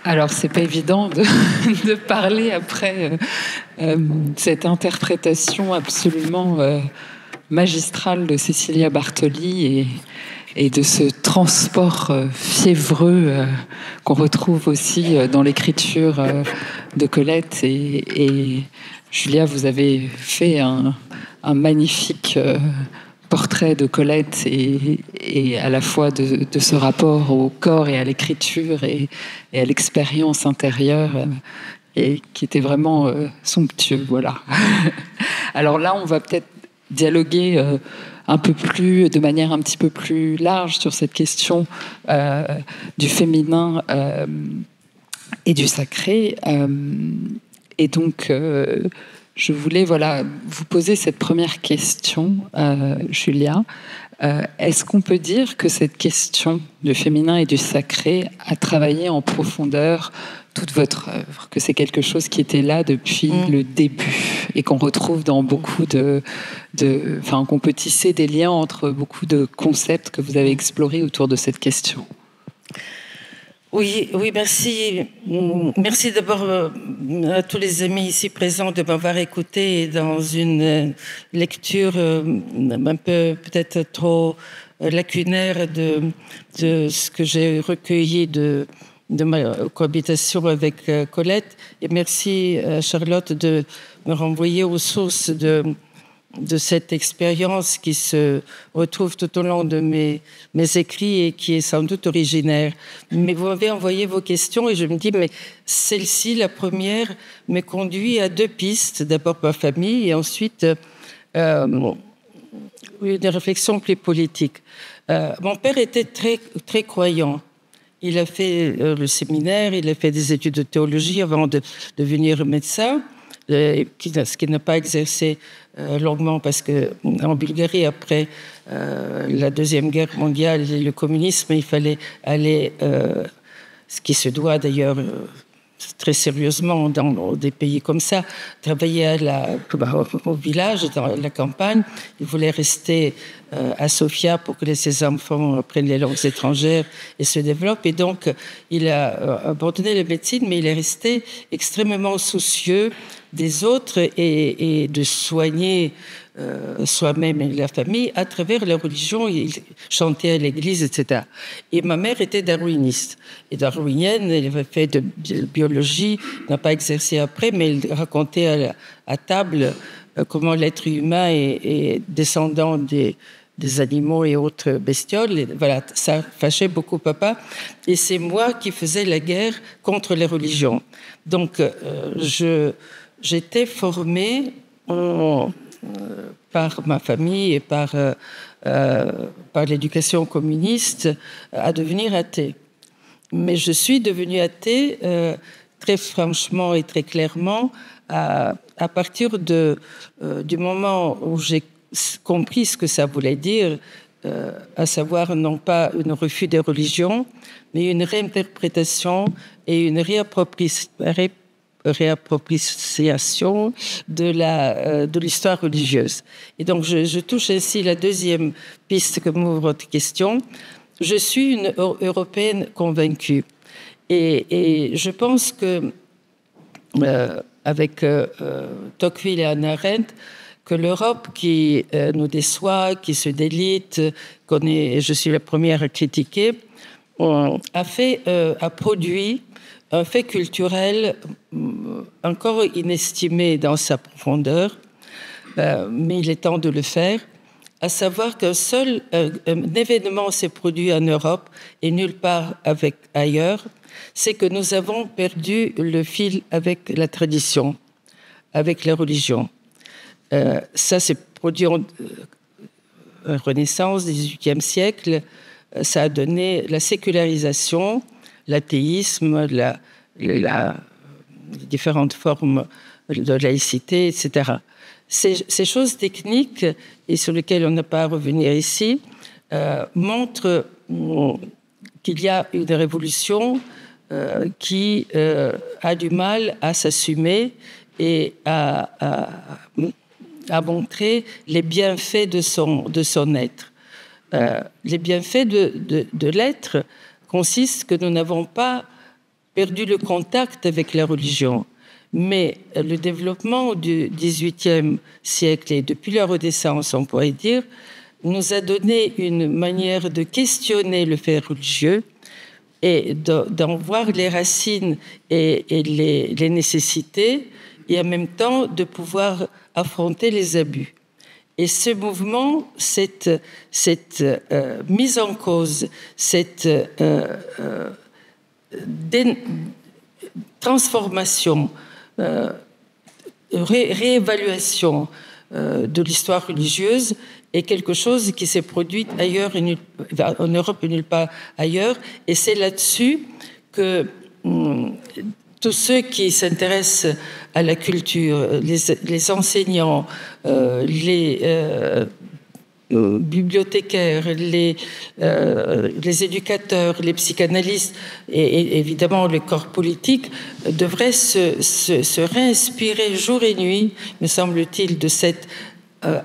Alors, c'est pas évident de parler après cette interprétation absolument magistrale de Cecilia Bartoli et de ce transport fiévreux qu'on retrouve aussi dans l'écriture de Colette. Et Julia, vous avez fait un magnifique portrait de Colette et à la fois de ce rapport au corps et à l'écriture et à l'expérience intérieure et qui était vraiment somptueux. Voilà. Alors là, on va peut-être dialoguer de manière un petit peu plus large sur cette question du féminin et du sacré. Et donc, je voulais vous poser cette première question, Julia. Est-ce qu'on peut dire que cette question du féminin et du sacré a travaillé en profondeur toute votre œuvre, que c'est quelque chose qui était là depuis le début et qu'on retrouve dans beaucoup qu'on peut tisser des liens entre beaucoup de concepts que vous avez explorés autour de cette question? Oui, merci. Merci d'abord à tous les amis ici présents de m'avoir écouté dans une lecture un peu peut-être trop lacunaire de ce que j'ai recueilli de ma cohabitation avec Colette. Et merci à Charlotte de me renvoyer aux sources de cette expérience qui se retrouve tout au long de mes écrits et qui est sans doute originaire. Mais vous m'avez envoyé vos questions et je me dis, mais celle-ci, la première, me conduit à deux pistes. D'abord ma famille et ensuite une réflexion plus politique. Mon père était très, très croyant. Il a fait le séminaire, il a fait des études de théologie avant de devenir médecin, ce qu'il n'a pas exercé longuement parce qu'en Bulgarie, après la Deuxième Guerre mondiale et le communisme, il fallait aller, ce qui se doit d'ailleurs très sérieusement dans des pays comme ça, travailler au village, dans la campagne. Il voulait rester à Sofia pour que ses enfants apprennent les langues étrangères et se développent. Et donc, il a abandonné la médecine, mais il est resté extrêmement soucieux des autres et de soigner soi-même et la famille à travers la religion. Il chantait à l'église, etc. Et ma mère était darwiniste. Et darwinienne, elle avait fait de biologie, n'a pas exercé après, mais elle racontait à table comment l'être humain est descendant des animaux et autres bestioles. Et voilà, ça fâchait beaucoup papa. Et c'est moi qui faisais la guerre contre les religions. Donc, j'étais formée par ma famille et par l'éducation communiste à devenir athée. Mais je suis devenue athée très franchement et très clairement à partir du moment où j'ai compris ce que ça voulait dire, à savoir non pas un refus des religions, mais une réinterprétation et une réappropriation de l'histoire religieuse. Et donc, je touche ainsi la deuxième piste que m'ouvre votre question. Je suis une Européenne convaincue. Et je pense que, avec Tocqueville et Hannah Arendt, que l'Europe qui nous déçoit, qui se délite, je suis la première à critiquer, a produit un fait culturel encore inestimé dans sa profondeur, mais il est temps de le faire, à savoir qu'un seul événement s'est produit en Europe et nulle part ailleurs, c'est que nous avons perdu le fil avec la tradition, avec la religion. Ça s'est produit en Renaissance, XVIIIe siècle. Ça a donné la sécularisation, l'athéisme, les différentes formes de laïcité, etc. Ces choses techniques, et sur lesquelles on n'a pas à revenir ici, montrent qu'il y a une révolution qui a du mal à s'assumer et à montrer les bienfaits de son être. Les bienfaits de l'être consistent que nous n'avons pas perdu le contact avec la religion, mais le développement du XVIIIe siècle et depuis la Renaissance, on pourrait dire, nous a donné une manière de questionner le fait religieux et d'en voir les racines et les nécessités, et en même temps de pouvoir affronter les abus. Et ce mouvement, cette mise en cause, cette transformation, réévaluation de l'histoire religieuse est quelque chose qui s'est produit ailleurs, en Europe et nulle part ailleurs. Et c'est là-dessus que tous ceux qui s'intéressent à la culture, les enseignants, les bibliothécaires, les éducateurs, les psychanalystes et évidemment le corps politique devraient se réinspirer jour et nuit, me semble-t-il, de cette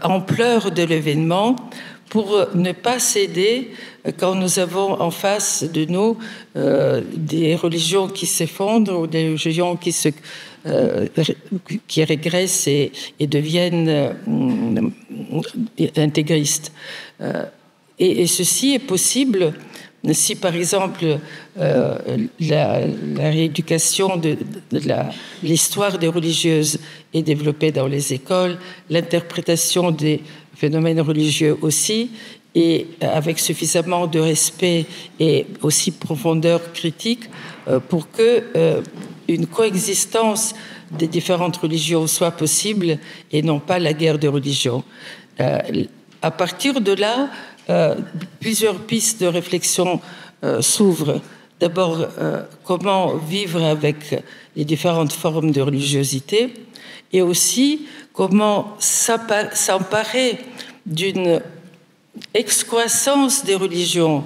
ampleur de l'événement pour ne pas céder quand nous avons en face de nous des religions qui s'effondrent ou des religions qui régressent et deviennent intégristes. Et ceci est possible si par exemple la rééducation de l'histoire des religieuses est développée dans les écoles, l'interprétation des phénomènes religieux aussi, et avec suffisamment de respect et aussi profondeur critique pour que une coexistence des différentes religions soit possible et non pas la guerre de religion. À partir de là, plusieurs pistes de réflexion s'ouvrent. D'abord, comment vivre avec les différentes formes de religiosité et aussi comment s'emparer d'une excroissance des religions,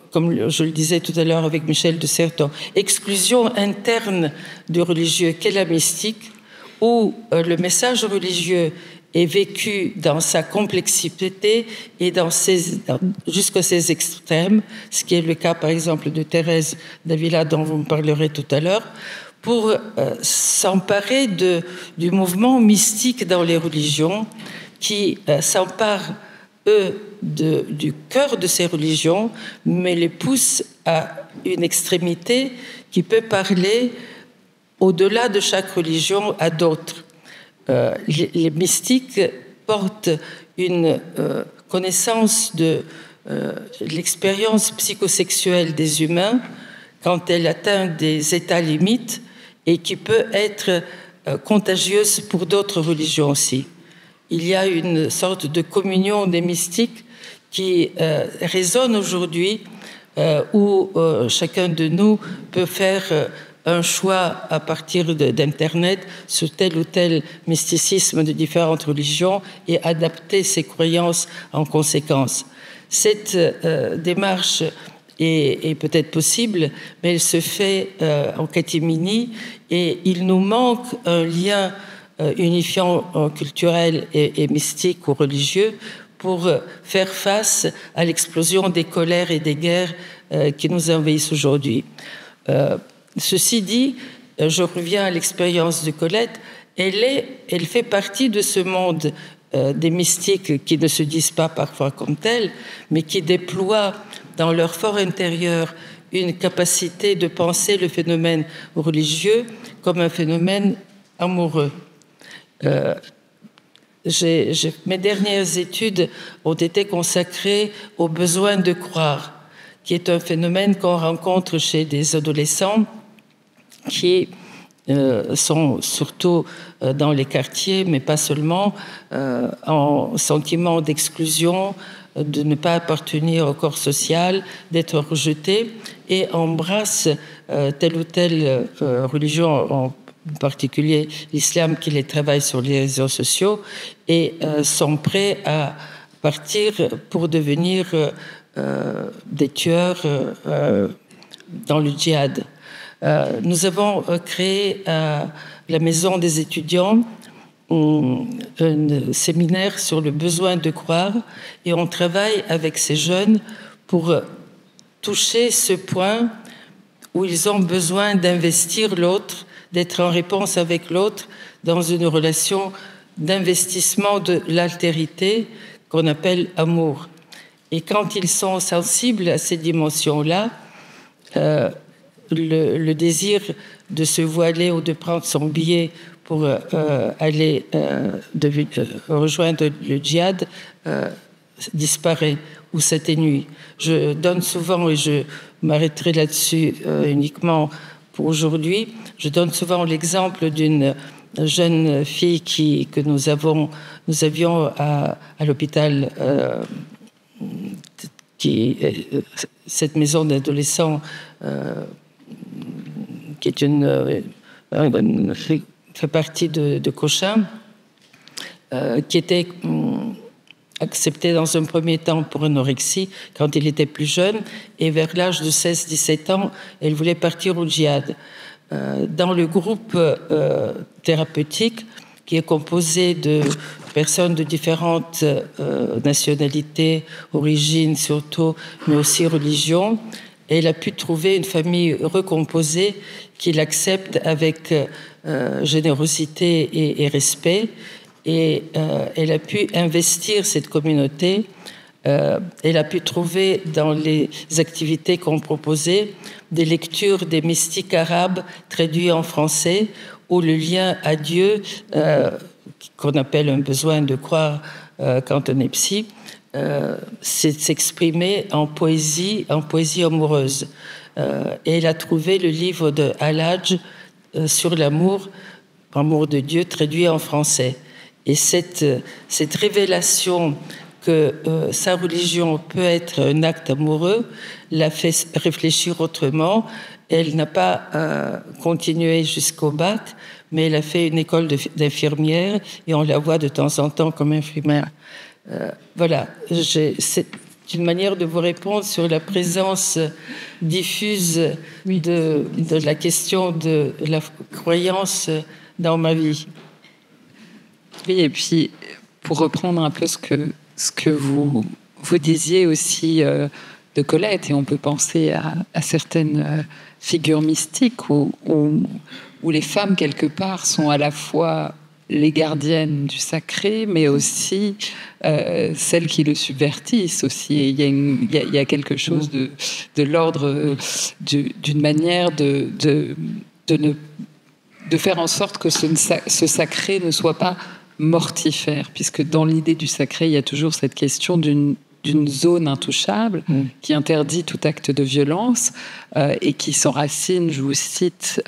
comme je le disais tout à l'heure avec Michel de Certeau, exclusion interne du religieux qu'est la mystique, où le message religieux est vécu dans sa complexité et jusqu'à ses extrêmes, ce qui est le cas par exemple de Thérèse d'Avila dont vous me parlerez tout à l'heure, pour s'emparer du mouvement mystique dans les religions qui s'emparent, eux, du cœur de ces religions, mais les poussent à une extrémité qui peut parler au-delà de chaque religion à d'autres. Les mystiques portent une connaissance de l'expérience psychosexuelle des humains quand elle atteint des états limites et qui peut être contagieuse pour d'autres religions aussi. Il y a une sorte de communion des mystiques qui résonne aujourd'hui, où chacun de nous peut faire un choix à partir d'Internet sur tel ou tel mysticisme de différentes religions et adapter ses croyances en conséquence. Cette démarche est peut-être possible, mais elle se fait en catimini et il nous manque un lien unifiant culturel et mystique ou religieux pour faire face à l'explosion des colères et des guerres qui nous envahissent aujourd'hui. Ceci dit, je reviens à l'expérience de Colette, elle fait partie de ce monde des mystiques qui ne se disent pas parfois comme tels, mais qui déploient dans leur fort intérieur une capacité de penser le phénomène religieux comme un phénomène amoureux. Mes dernières études ont été consacrées au besoin de croire, qui est un phénomène qu'on rencontre chez des adolescents qui sont surtout dans les quartiers, mais pas seulement, en sentiment d'exclusion, de ne pas appartenir au corps social, d'être rejeté, et embrassent telle ou telle religion, en particulier l'islam qui les travaille sur les réseaux sociaux, et sont prêts à partir pour devenir des tueurs dans le djihad. Nous avons créé à la Maison des étudiants un séminaire sur le besoin de croire et on travaille avec ces jeunes pour toucher ce point où ils ont besoin d'investir l'autre, d'être en réponse avec l'autre dans une relation d'investissement de l'altérité qu'on appelle amour. Et quand ils sont sensibles à ces dimensions-là, le désir de se voiler ou de prendre son billet pour aller rejoindre le djihad disparaît ou s'atténue. Je donne souvent, et je m'arrêterai là-dessus uniquement pour aujourd'hui, je donne souvent l'exemple d'une jeune fille que nous avions à l'hôpital, cette maison d'adolescents qui est fait partie de Cochin, qui était accepté dans un premier temps pour anorexie quand il était plus jeune, et vers l'âge de 16-17 ans, elle voulait partir au djihad. Dans le groupe thérapeutique, qui est composé de personnes de différentes nationalités, origines surtout, mais aussi religions, elle a pu trouver une famille recomposée qui l'accepte avec générosité et respect. Et elle a pu investir cette communauté Elle a pu trouver dans les activités qu'on proposait des lectures des mystiques arabes traduits en français, où le lien à Dieu, qu'on appelle un besoin de croire quand on est psy, s'exprimer en poésie amoureuse. Et elle a trouvé le livre de Al-Hajj sur l'amour de Dieu, traduit en français. Et cette révélation que sa religion peut être un acte amoureux l'a fait réfléchir autrement. Elle n'a pas continué jusqu'au bac, mais elle a fait une école d'infirmière et on la voit de temps en temps comme infirmière. Voilà, c'est une manière de vous répondre sur la présence diffuse de la question de la croyance dans ma vie. Oui, et puis pour reprendre un peu ce que vous disiez aussi de Colette, et on peut penser à certaines figures mystiques où les femmes, quelque part, sont à la fois les gardiennes du sacré, mais aussi celles qui le subvertissent aussi. Et il y a quelque chose de l'ordre d'une manière de faire en sorte que ce sacré ne soit pas mortifère, puisque dans l'idée du sacré, il y a toujours cette question d'une zone intouchable qui interdit tout acte de violence et qui s'enracine, je vous cite,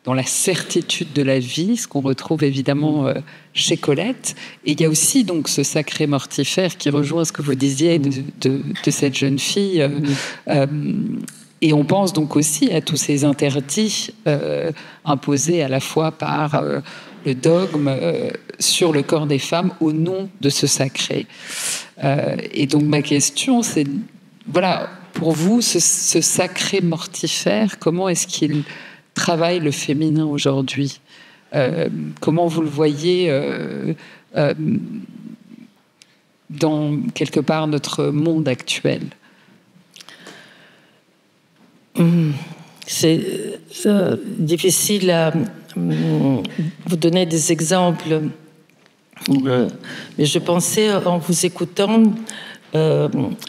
dans la certitude de la vie, ce qu'on retrouve évidemment chez Colette. Et il y a aussi donc ce sacré mortifère qui rejoint ce que vous disiez de cette jeune fille. Et on pense donc aussi à tous ces interdits imposés à la fois par le dogme sur le corps des femmes au nom de ce sacré. Et donc ma question, c'est, voilà, pour vous, ce sacré mortifère, comment est-ce qu'il travaille le féminin aujourd'hui ? Comment vous le voyez dans, quelque part, notre monde actuel ? C'est difficile à vous donner des exemples, mais je pensais en vous écoutant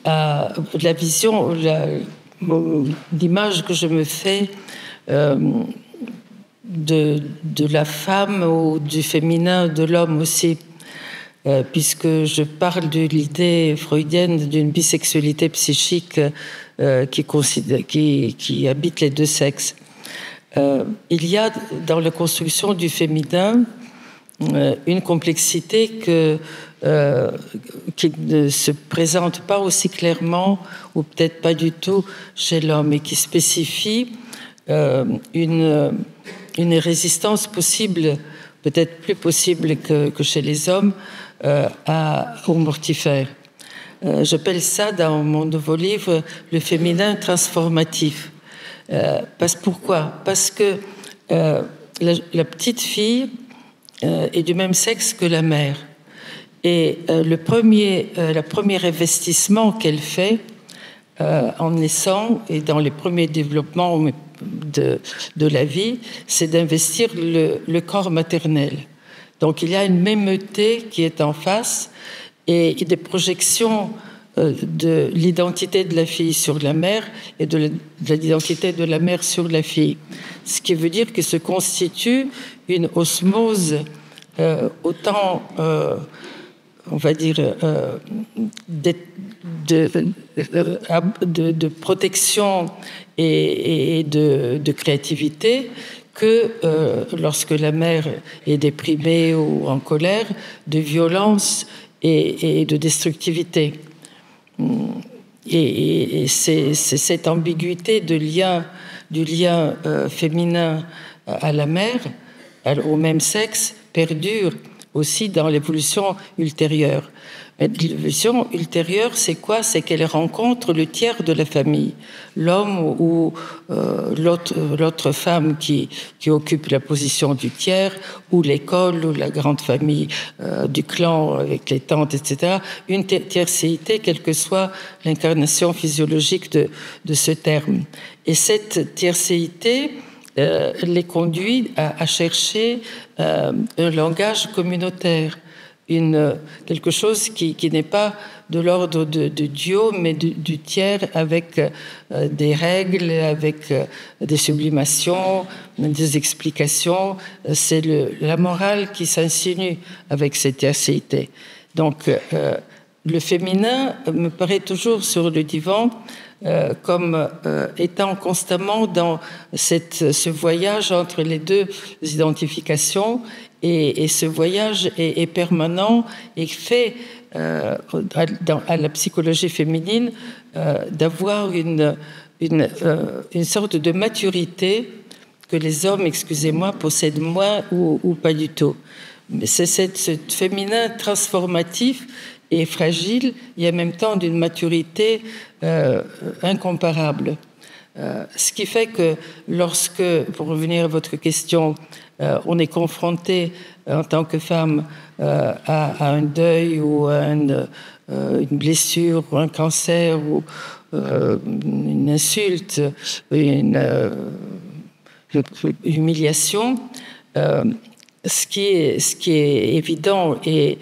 à la vision, l'image que je me fais de la femme ou du féminin, de l'homme aussi, puisque je parle de l'idée freudienne d'une bisexualité psychique qui habite les deux sexes. Il y a dans la construction du féminin une complexité qui ne se présente pas aussi clairement, ou peut-être pas du tout, chez l'homme, et qui spécifie une résistance possible, peut-être plus possible que chez les hommes, au mortifère. J'appelle ça, dans mon nouveau livre, le féminin transformatif. Pourquoi ? Parce que la petite fille est du même sexe que la mère. Et le premier investissement qu'elle fait en naissant et dans les premiers développements de la vie, c'est d'investir le corps maternel. Donc il y a une mêmeté qui est en face et des projections de l'identité de la fille sur la mère et de l'identité de la mère sur la fille. Ce qui veut dire que se constitue une osmose autant, on va dire, de protection et de créativité que lorsque la mère est déprimée ou en colère, de violence et de destructivité. Et c'est cette ambiguïté du lien féminin à la mère, au même sexe, perdure aussi dans l'évolution ultérieure. Mais l'évolution ultérieure, c'est quoi ? C'est qu'elle rencontre le tiers de la famille, l'homme ou l'autre femme qui occupe la position du tiers, ou l'école, ou la grande famille du clan avec les tantes, etc. Une tiercéité, quelle que soit l'incarnation physiologique de ce terme. Et cette tiercéité les conduit à chercher un langage communautaire. quelque chose qui n'est pas de l'ordre de Dieu, mais du tiers, avec des règles, avec des sublimations, des explications. C'est la morale qui s'insinue avec cette tiercité. Donc, le féminin me paraît toujours sur le divan comme étant constamment dans ce voyage entre les deux identifications, et ce voyage est permanent et fait à la psychologie féminine d'avoir une sorte de maturité que les hommes, excusez-moi, possèdent moins ou pas du tout. Mais c'est ce féminin transformatif et fragile, et en même temps d'une maturité incomparable. Ce qui fait que lorsque, pour revenir à votre question, on est confronté en tant que femme à un deuil ou à une blessure ou un cancer ou une insulte, une humiliation, ce qui est évident et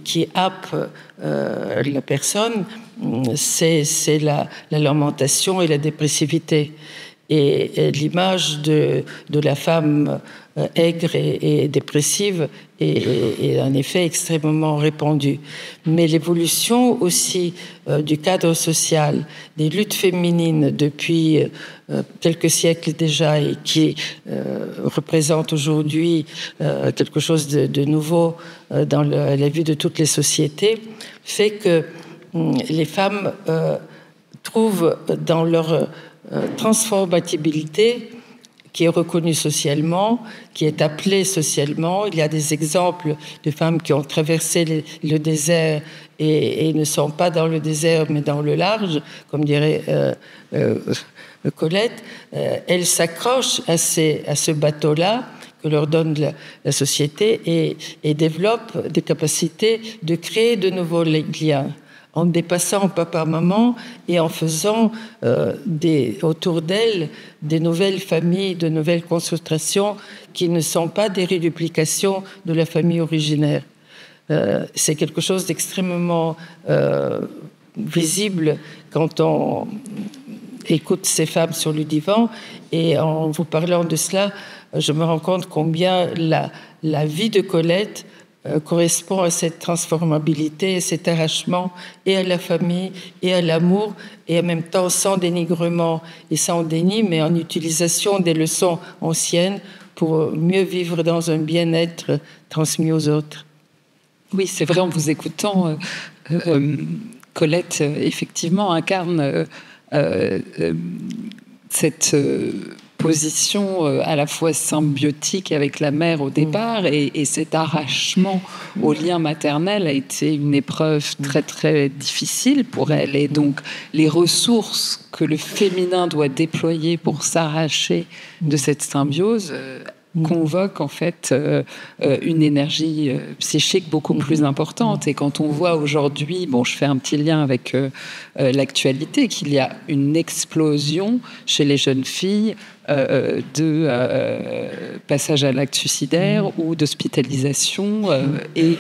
qui happe la personne, c'est la lamentation et la dépressivité. Et l'image de la femme aigre et dépressive est en effet extrêmement répandue. Mais l'évolution aussi du cadre social, des luttes féminines depuis quelques siècles déjà, et qui représente aujourd'hui quelque chose de nouveau dans la vie de toutes les sociétés, fait que les femmes trouvent dans leur transformabilité, qui est reconnue socialement, qui est appelée socialement. Il y a des exemples de femmes qui ont traversé le désert et ne sont pas dans le désert mais dans le large, comme dirait Colette. Elles s'accrochent à ce bateau-là que leur donne la société et développent des capacités de créer de nouveaux liens, en dépassant papa-maman et en faisant autour d'elle des nouvelles familles, de nouvelles concentrations qui ne sont pas des réduplications de la famille originaire. C'est quelque chose d'extrêmement visible quand on écoute ces femmes sur le divan. Et en vous parlant de cela, je me rends compte combien la vie de Colette correspond à cette transformabilité, à cet arrachement et à la famille et à l'amour, et en même temps sans dénigrement et sans déni, mais en utilisation des leçons anciennes pour mieux vivre dans un bien-être transmis aux autres. Oui, c'est vrai, en vous écoutant, Colette, effectivement, incarne cette position à la fois symbiotique avec la mère au départ, et cet arrachement au lien maternel a été une épreuve très très difficile pour elle, et donc les ressources que le féminin doit déployer pour s'arracher de cette symbiose convoque en fait une énergie psychique beaucoup plus importante. Et quand on voit aujourd'hui, bon, je fais un petit lien avec l'actualité, qu'il y a une explosion chez les jeunes filles de passage à l'acte suicidaire ou d'hospitalisation, et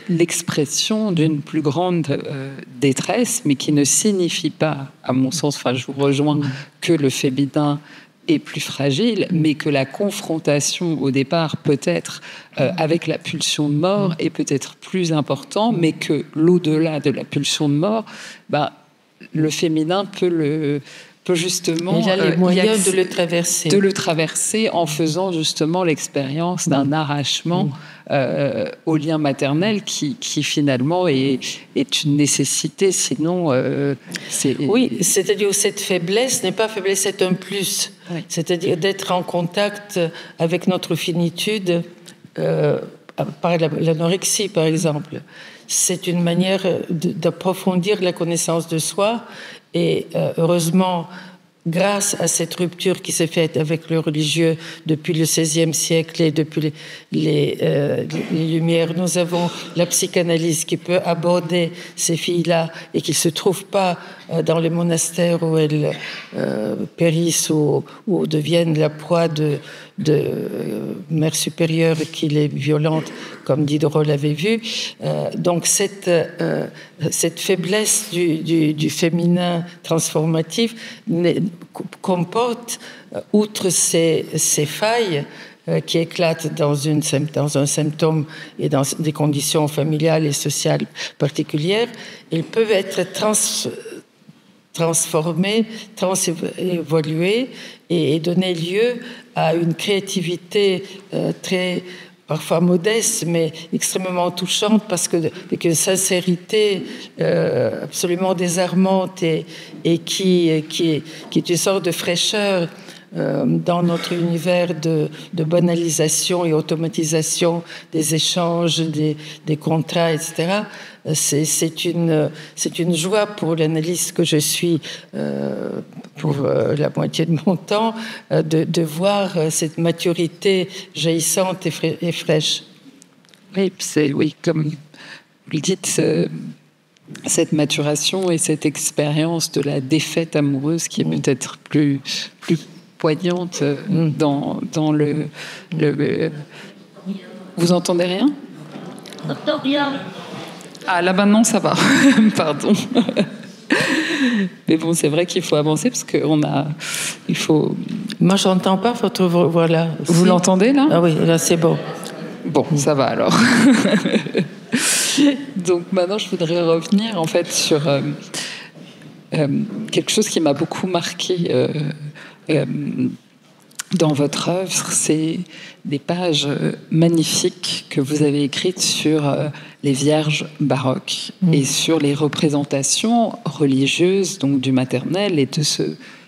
l'expression d'une plus grande détresse, mais qui ne signifie pas, à mon sens, enfin je vous rejoins, que le féminin est plus fragile, mais que la confrontation au départ peut-être avec la pulsion de mort est peut-être plus important, mais que l'au-delà de la pulsion de mort, le féminin peut justement... Il a les moyens de le traverser. De le traverser en faisant justement l'expérience d'un arrachement au lien maternel qui finalement est une nécessité, sinon... Oui, c'est-à-dire que cette faiblesse n'est pas faiblesse, c'est un plus. Oui. C'est-à-dire d'être en contact avec notre finitude, par l'anorexie par exemple. C'est une manière d'approfondir la connaissance de soi. Et heureusement, grâce à cette rupture qui s'est faite avec le religieux depuis le XVIe siècle et depuis les Lumières, nous avons la psychanalyse qui peut aborder ces filles-là et qui ne se trouvent pas dans les monastères où elles périssent ou deviennent la proie mère supérieure qui est violente, comme Diderot l'avait vu. Donc cette faiblesse du féminin transformatif comporte, outre ces failles qui éclatent dans un symptôme et dans des conditions familiales et sociales particulières, ils peuvent être transformés, évoluer et donner lieu à une créativité très parfois modeste, mais extrêmement touchante, parce que avec une sincérité absolument désarmante et qui est une sorte de fraîcheur dans notre univers de banalisation et automatisation des échanges, des contrats, etc. C'est une joie pour l'analyste que je suis pour la moitié de mon temps de voir cette maturité jaillissante et fraîche. Oui, comme vous le dites, cette maturation et cette expérience de la défaite amoureuse qui est peut-être plus poignante dans le... Vous entendez rien? J'entends rien. Ah, là maintenant ça va. Pardon. Mais bon, c'est vrai qu'il faut avancer parce il faut... Moi, j'entends pas votre voix là. Vous l'entendez là? Ah oui, là c'est bon. Bon, ça va alors. Donc maintenant, je voudrais revenir en fait sur quelque chose qui m'a beaucoup marqué dans votre œuvre, c'est des pages magnifiques que vous avez écrites sur les vierges baroques et sur les représentations religieuses donc du maternel et de ce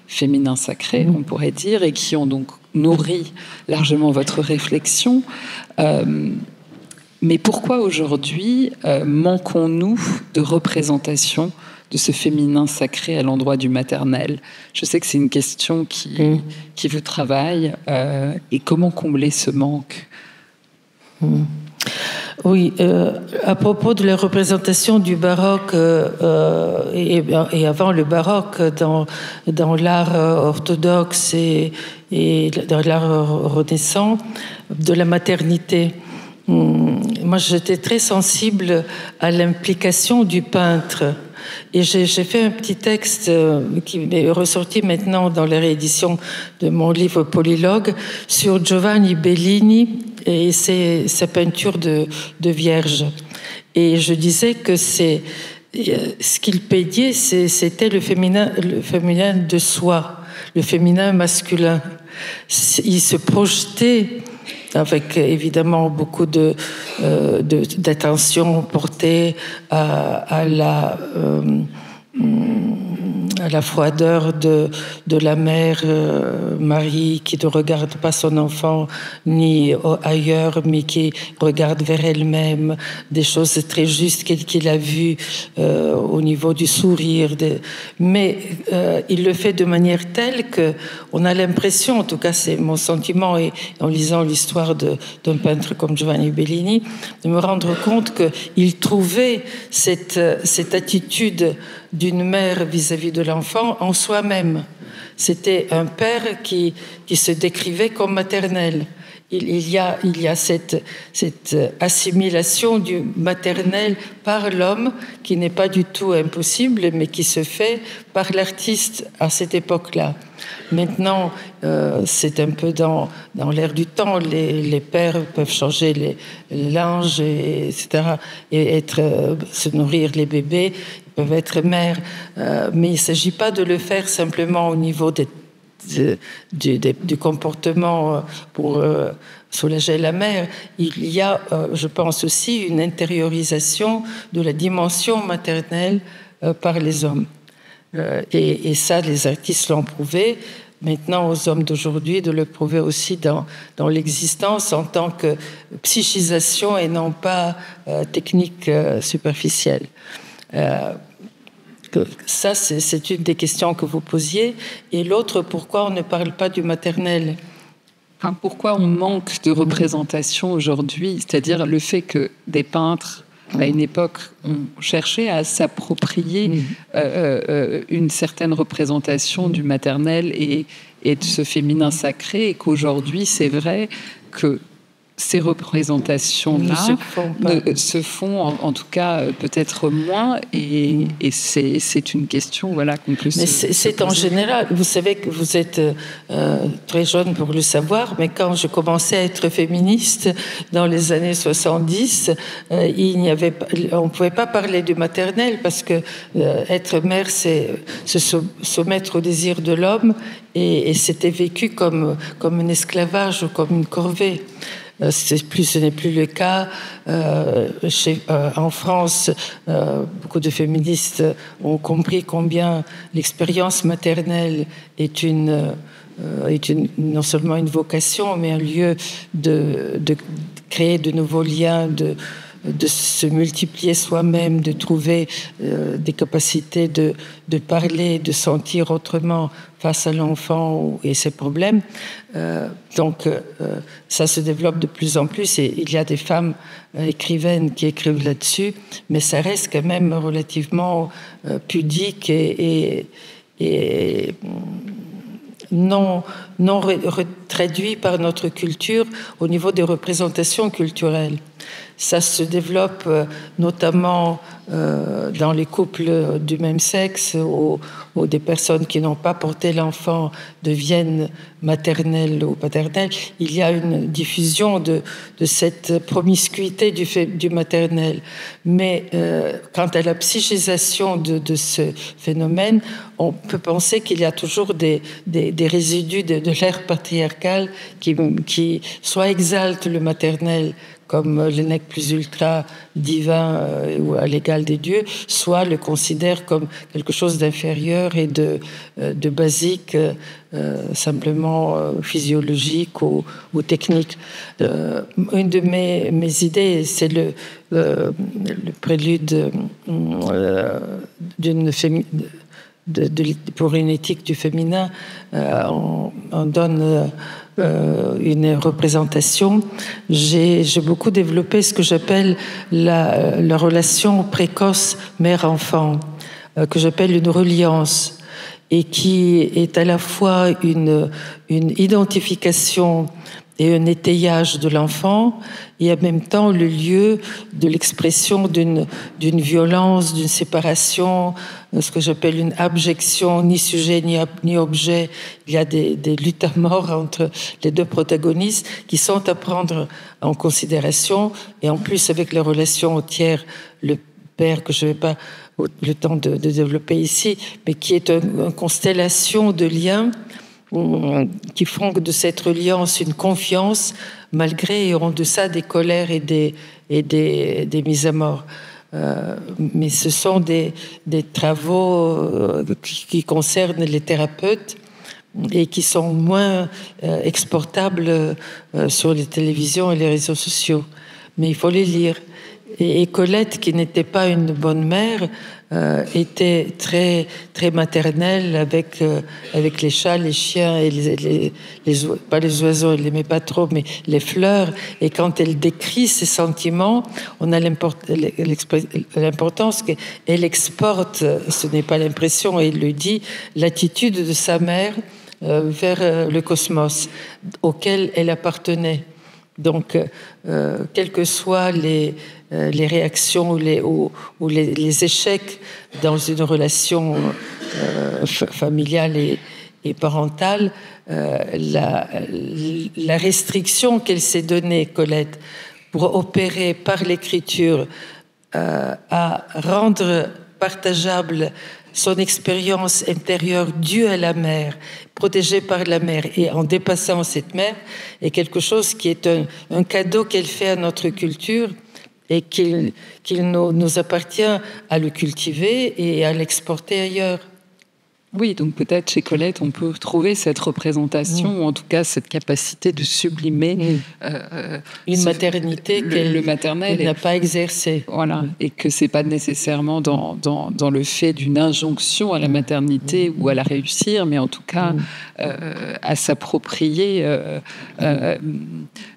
féminin sacré, on pourrait dire, et qui ont donc nourri largement votre réflexion. Mais pourquoi aujourd'hui manquons-nous de représentation de ce féminin sacré à l'endroit du maternel? Je sais que c'est une question qui vous travaille. Et comment combler ce manque? Oui, à propos de la représentation du baroque et avant le baroque dans l'art orthodoxe et dans l'art renaissant, de la maternité, moi j'étais très sensible à l'implication du peintre. Et j'ai fait un petit texte qui est ressorti maintenant dans la réédition de mon livre Polylogue sur Giovanni Bellini et sa peinture de Vierge. Et je disais que ce qu'il peignait, c'était le féminin de soi, le féminin masculin. Il se projetait avec évidemment beaucoup d'attention portée à la froideur de la mère Marie qui ne regarde pas son enfant ni ailleurs, mais qui regarde vers elle-même, des choses très justes qu'il a vues au niveau du sourire. Mais il le fait de manière telle qu'on a l'impression, en tout cas c'est mon sentiment, et en lisant l'histoire d'un peintre comme Giovanni Bellini, de me rendre compte qu'il trouvait cette attitude d'une mère vis-à-vis de l'enfant en soi-même. C'était un père qui se décrivait comme maternel. Il y a cette assimilation du maternel par l'homme qui n'est pas du tout impossible, mais qui se fait par l'artiste à cette époque-là. Maintenant, c'est un peu dans l'air du temps. Les pères peuvent changer les linges, etc., et se nourrir les bébés, ils peuvent être mères. Mais il ne s'agit pas de le faire simplement au niveau du comportement pour soulager la mère. Il y a, je pense aussi, une intériorisation de la dimension maternelle par les hommes. Et ça, les artistes l'ont prouvé. Maintenant, aux hommes d'aujourd'hui, de le prouver aussi dans l'existence en tant que psychisation et non pas technique superficielle. Ça, c'est une des questions que vous posiez. Et l'autre, pourquoi on ne parle pas du maternel ? Enfin, pourquoi on manque de représentation aujourd'hui ? C'est-à-dire le fait que des peintres, à une époque, ont cherché à s'approprier une certaine représentation du maternel et et de ce féminin sacré, et qu'aujourd'hui, c'est vrai que ces représentations-là se font en tout cas peut-être moins, et c'est une question qu'on peut mais se c'est en général, vous savez que vous êtes très jeune pour le savoir, mais quand je commençais à être féministe dans les années 70, on ne pouvait pas parler du maternel, parce que être mère, c'est se soumettre au désir de l'homme, et c'était vécu comme un esclavage ou comme une corvée. Ce n'est plus le cas. En France, beaucoup de féministes ont compris combien l'expérience maternelle est non seulement une vocation, mais un lieu de créer de nouveaux liens, de se multiplier soi-même, de trouver des capacités de parler, de sentir autrement face à l'enfant et ses problèmes. Donc, ça se développe de plus en plus, et il y a des femmes écrivaines qui écrivent là-dessus, mais ça reste quand même relativement pudique et non traduit par notre culture au niveau des représentations culturelles. Ça se développe notamment dans les couples du même sexe, où des personnes qui n'ont pas porté l'enfant deviennent maternelles ou paternelles. Il y a une diffusion de cette promiscuité du maternel. Mais quant à la psychisation de ce phénomène, on peut penser qu'il y a toujours des résidus de l'ère patriarcale qui soit exaltent le maternel comme le nec plus ultra divin ou à l'égal des dieux, soit le considère comme quelque chose d'inférieur et de basique, simplement physiologique ou technique. Une de mes idées, c'est le prélude pour une éthique du féminin. On donne une représentation. J'ai beaucoup développé ce que j'appelle la relation précoce mère-enfant, que j'appelle une reliance, et qui est à la fois une identification et un étayage de l'enfant, et en même temps le lieu de l'expression d'une violence, d'une séparation, ce que j'appelle une abjection, ni sujet ni objet. Il y a des luttes à mort entre les deux protagonistes qui sont à prendre en considération, et en plus avec la relation au tiers, le père, que je n'ai pas le temps de développer ici, mais qui est une constellation de liens qui font de cette reliance une confiance, malgré et en deçà des colères et des mises à mort. Mais ce sont des travaux qui concernent les thérapeutes et qui sont moins exportables sur les télévisions et les réseaux sociaux. Mais il faut les lire. Et Colette, qui n'était pas une bonne mère, était très très maternelle avec les chats, les chiens et pas les oiseaux, elle n'aimait pas trop, mais les fleurs. Et quand elle décrit ses sentiments, on a l'importance qu'elle exporte, ce n'est pas l'impression, et il le dit, l'attitude de sa mère vers le cosmos auquel elle appartenait. Donc, quelles que soient les réactions ou les échecs dans une relation familiale et parentale, la restriction qu'elle s'est donnée, Colette, pour opérer par l'écriture à rendre partageable son expérience intérieure due à la mère, protégée par la mère, et en dépassant cette mère, est quelque chose qui est un cadeau qu'elle fait à notre culture, et qu'il nous appartient à le cultiver et à l'exporter ailleurs. Oui, donc peut-être chez Colette, on peut trouver cette représentation, ou en tout cas cette capacité de sublimer une maternité qu'elle n'a pas exercée. Voilà, et que c'est pas nécessairement dans le fait d'une injonction à la maternité ou à la réussir, mais en tout cas à s'approprier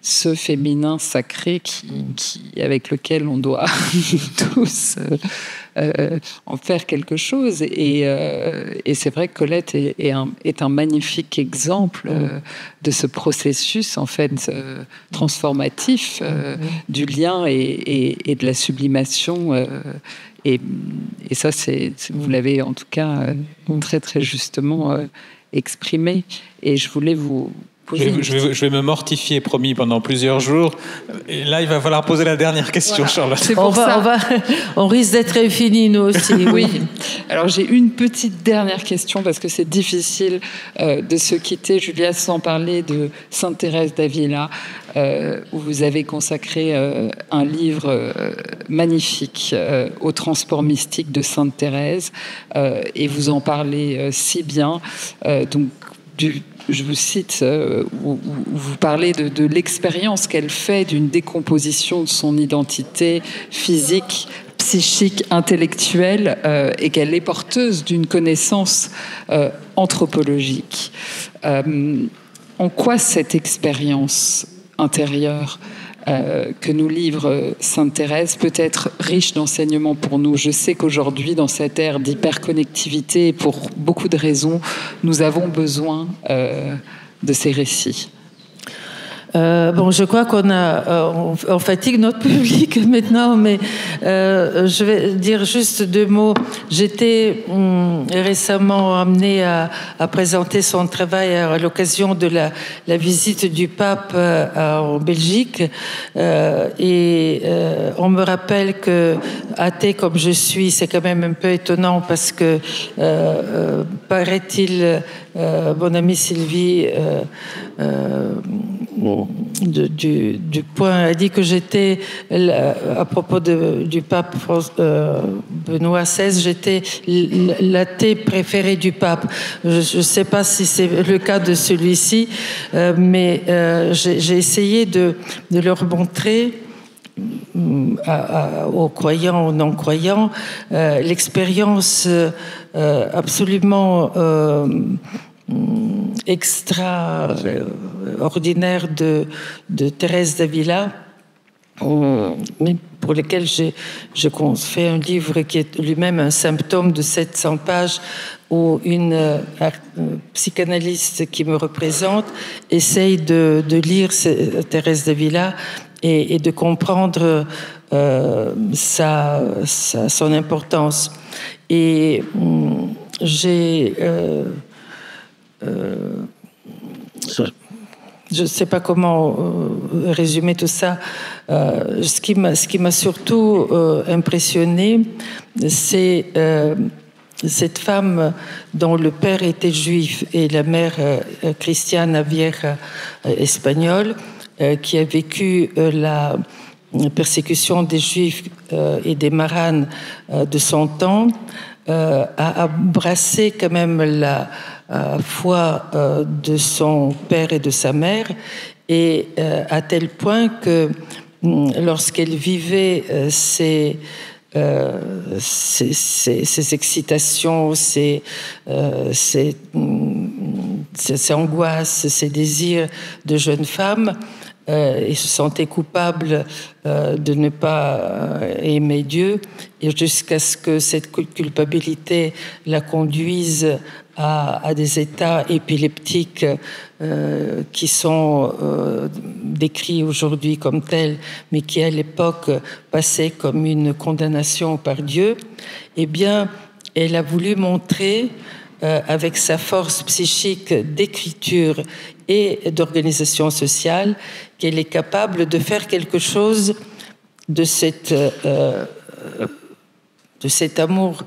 ce féminin sacré avec lequel on doit tous en faire quelque chose. Et c'est vrai que Colette est un magnifique exemple de ce processus en fait transformatif du lien et de la sublimation. Et ça, vous l'avez en tout cas très très justement exprimé. Et je voulais vous poser. Je vais me mortifier, promis, pendant plusieurs jours. Et là, il va falloir poser la dernière question, voilà. Charlotte. C'est pour ça. On risque d'être infinis, nous aussi. Oui. Alors, j'ai une petite dernière question, parce que c'est difficile de se quitter, Julia, sans parler de Sainte Thérèse d'Avila, où vous avez consacré un livre magnifique au transport mystique de Sainte Thérèse, et vous en parlez si bien. Je vous cite, où vous parlez de l'expérience qu'elle fait d'une décomposition de son identité physique, psychique, intellectuelle, et qu'elle est porteuse d'une connaissance anthropologique. En quoi cette expérience intérieure que nous livre Sainte Thérèse peut être riche d'enseignements pour nous? Je sais qu'aujourd'hui, dans cette ère d'hyperconnectivité, pour beaucoup de raisons, nous avons besoin de ces récits. Je crois on fatigue notre public maintenant, mais je vais dire juste 2 mots. J'étais récemment amenée à présenter son travail à l'occasion de la visite du pape en Belgique, et on me rappelle que, athée comme je suis, c'est quand même un peu étonnant parce que paraît-il, mon amie Sylvie du Point a dit que j'étais, à propos du pape Benoît XVI, j'étais l'athée préférée du pape. Je ne sais pas si c'est le cas de celui-ci, mais j'ai essayé de leur montrer aux croyants, aux non-croyants, l'expérience absolument extraordinaire de Thérèse d'Avila, mais pour lequel j'ai fait un livre qui est lui-même un symptôme de 700 pages, où une psychanalyste qui me représente essaye de lire Thérèse d'Avila et de comprendre son importance. Et j'ai... je ne sais pas comment résumer tout ça. Ce qui m'a surtout impressionné, c'est cette femme dont le père était juif et la mère Christiana Vieja espagnole, qui a vécu la persécution des juifs et des maranes de son temps, a embrassé quand même la foi de son père et de sa mère, et à tel point que lorsqu'elle vivait ces excitations, ces angoisses, ces désirs de jeune femme, et se sentait coupable de ne pas aimer Dieu, et jusqu'à ce que cette culpabilité la conduise à des états épileptiques qui sont décrits aujourd'hui comme tels, mais qui à l'époque passaient comme une condamnation par Dieu. Eh bien, elle a voulu montrer avec sa force psychique d'écriture et d'organisation sociale qu'elle est capable de faire quelque chose de cet amour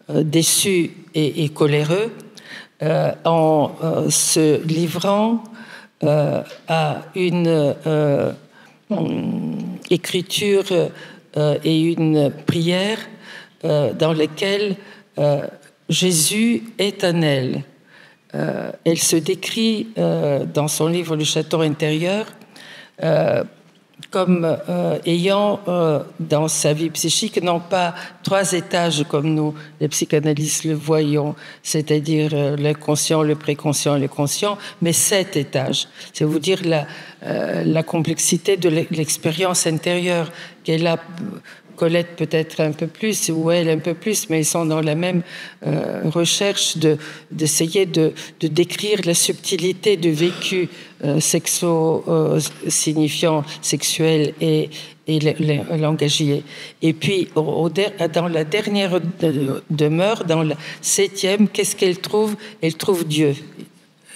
déçu et coléreux, en se livrant à une écriture et une prière dans lesquelles Jésus est en elle. Elle se décrit dans son livre Le Château intérieur comme ayant dans sa vie psychique non pas 3 étages comme nous les psychanalystes le voyons, c'est-à-dire l'inconscient, le préconscient et le conscient, mais 7 étages. C'est vous dire la complexité de l'expérience intérieure qu'elle a Colette peut-être un peu plus, ou elle un peu plus, mais ils sont dans la même recherche d'essayer de décrire la subtilité du vécu signifiant sexuel et langagier. Et puis, dans la dernière demeure, dans la 7e, qu'est-ce qu'elle trouve? Elle trouve Dieu,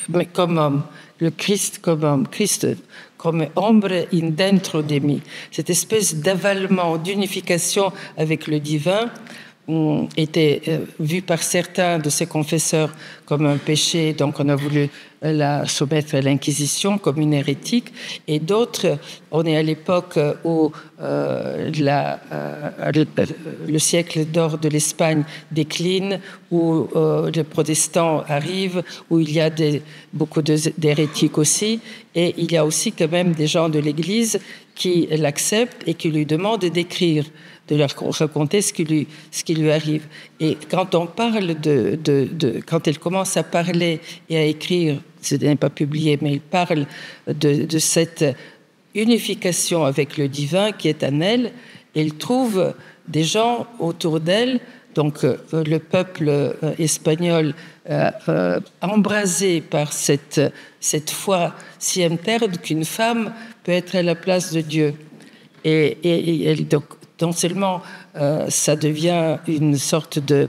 mais comme homme, le Christ comme homme, Christ comme ombre in dentro de me. Cette espèce d'avalement, d'unification avec le divin était vu par certains de ses confesseurs comme un péché, donc on a voulu la soumettre à l'Inquisition comme une hérétique, et d'autres, on est à l'époque où le siècle d'or de l'Espagne décline, où les protestants arrivent, où il y a beaucoup d'hérétiques aussi, et il y a aussi quand même des gens de l'Église qui l'acceptent et qui lui demandent d'écrire, de leur raconter ce qui lui arrive. Et quand on parle quand elle commence à parler et à écrire, ce n'est pas publié, mais il parle de cette unification avec le divin qui est en elle, elle trouve des gens autour d'elle, donc le peuple espagnol embrasé par cette foi si interne qu'une femme peut être à la place de Dieu. Et elle, donc, non seulement ça devient une sorte de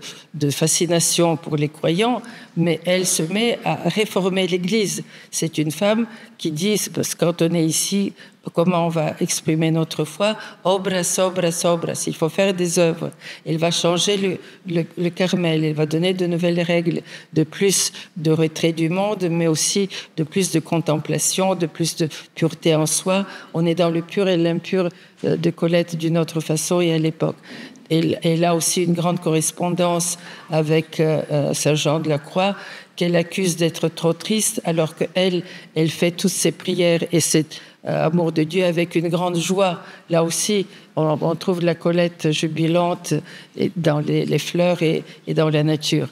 fascination pour les croyants, mais elle se met à réformer l'Église. C'est une femme qui dit, parce que quand on est ici, comment on va exprimer notre foi? Obras, obras, obras. Il faut faire des œuvres. Elle va changer le Carmel. Elle va donner de nouvelles règles, de plus de retrait du monde, mais aussi de plus de contemplation, de plus de pureté en soi. On est dans le pur et l'impur de Colette d'une autre façon et à l'époque. Elle a aussi une grande correspondance avec Saint Jean de la Croix, qu'elle accuse d'être trop triste, alors qu'elle fait toutes ses prières et cet amour de Dieu avec une grande joie. Là aussi, on trouve la Colette jubilante dans les fleurs et dans la nature.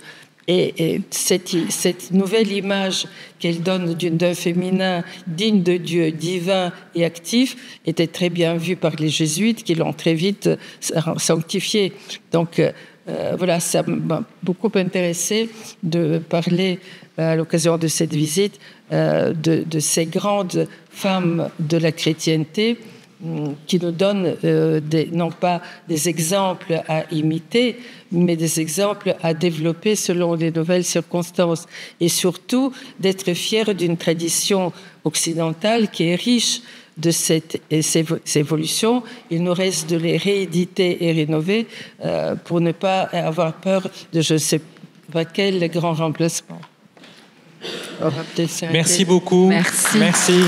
Et cette nouvelle image qu'elle donne d'un féminin digne de Dieu, divin et actif, était très bien vue par les jésuites qui l'ont très vite sanctifiée. Donc voilà, ça m'a beaucoup intéressé de parler à l'occasion de cette visite de ces grandes femmes de la chrétienté qui nous donnent non pas des exemples à imiter, mais des exemples à développer selon les nouvelles circonstances. Et surtout, d'être fiers d'une tradition occidentale qui est riche de ces évolutions. Il nous reste de les rééditer et rénover pour ne pas avoir peur de je ne sais pas quel grand remplacement. Merci beaucoup. Merci.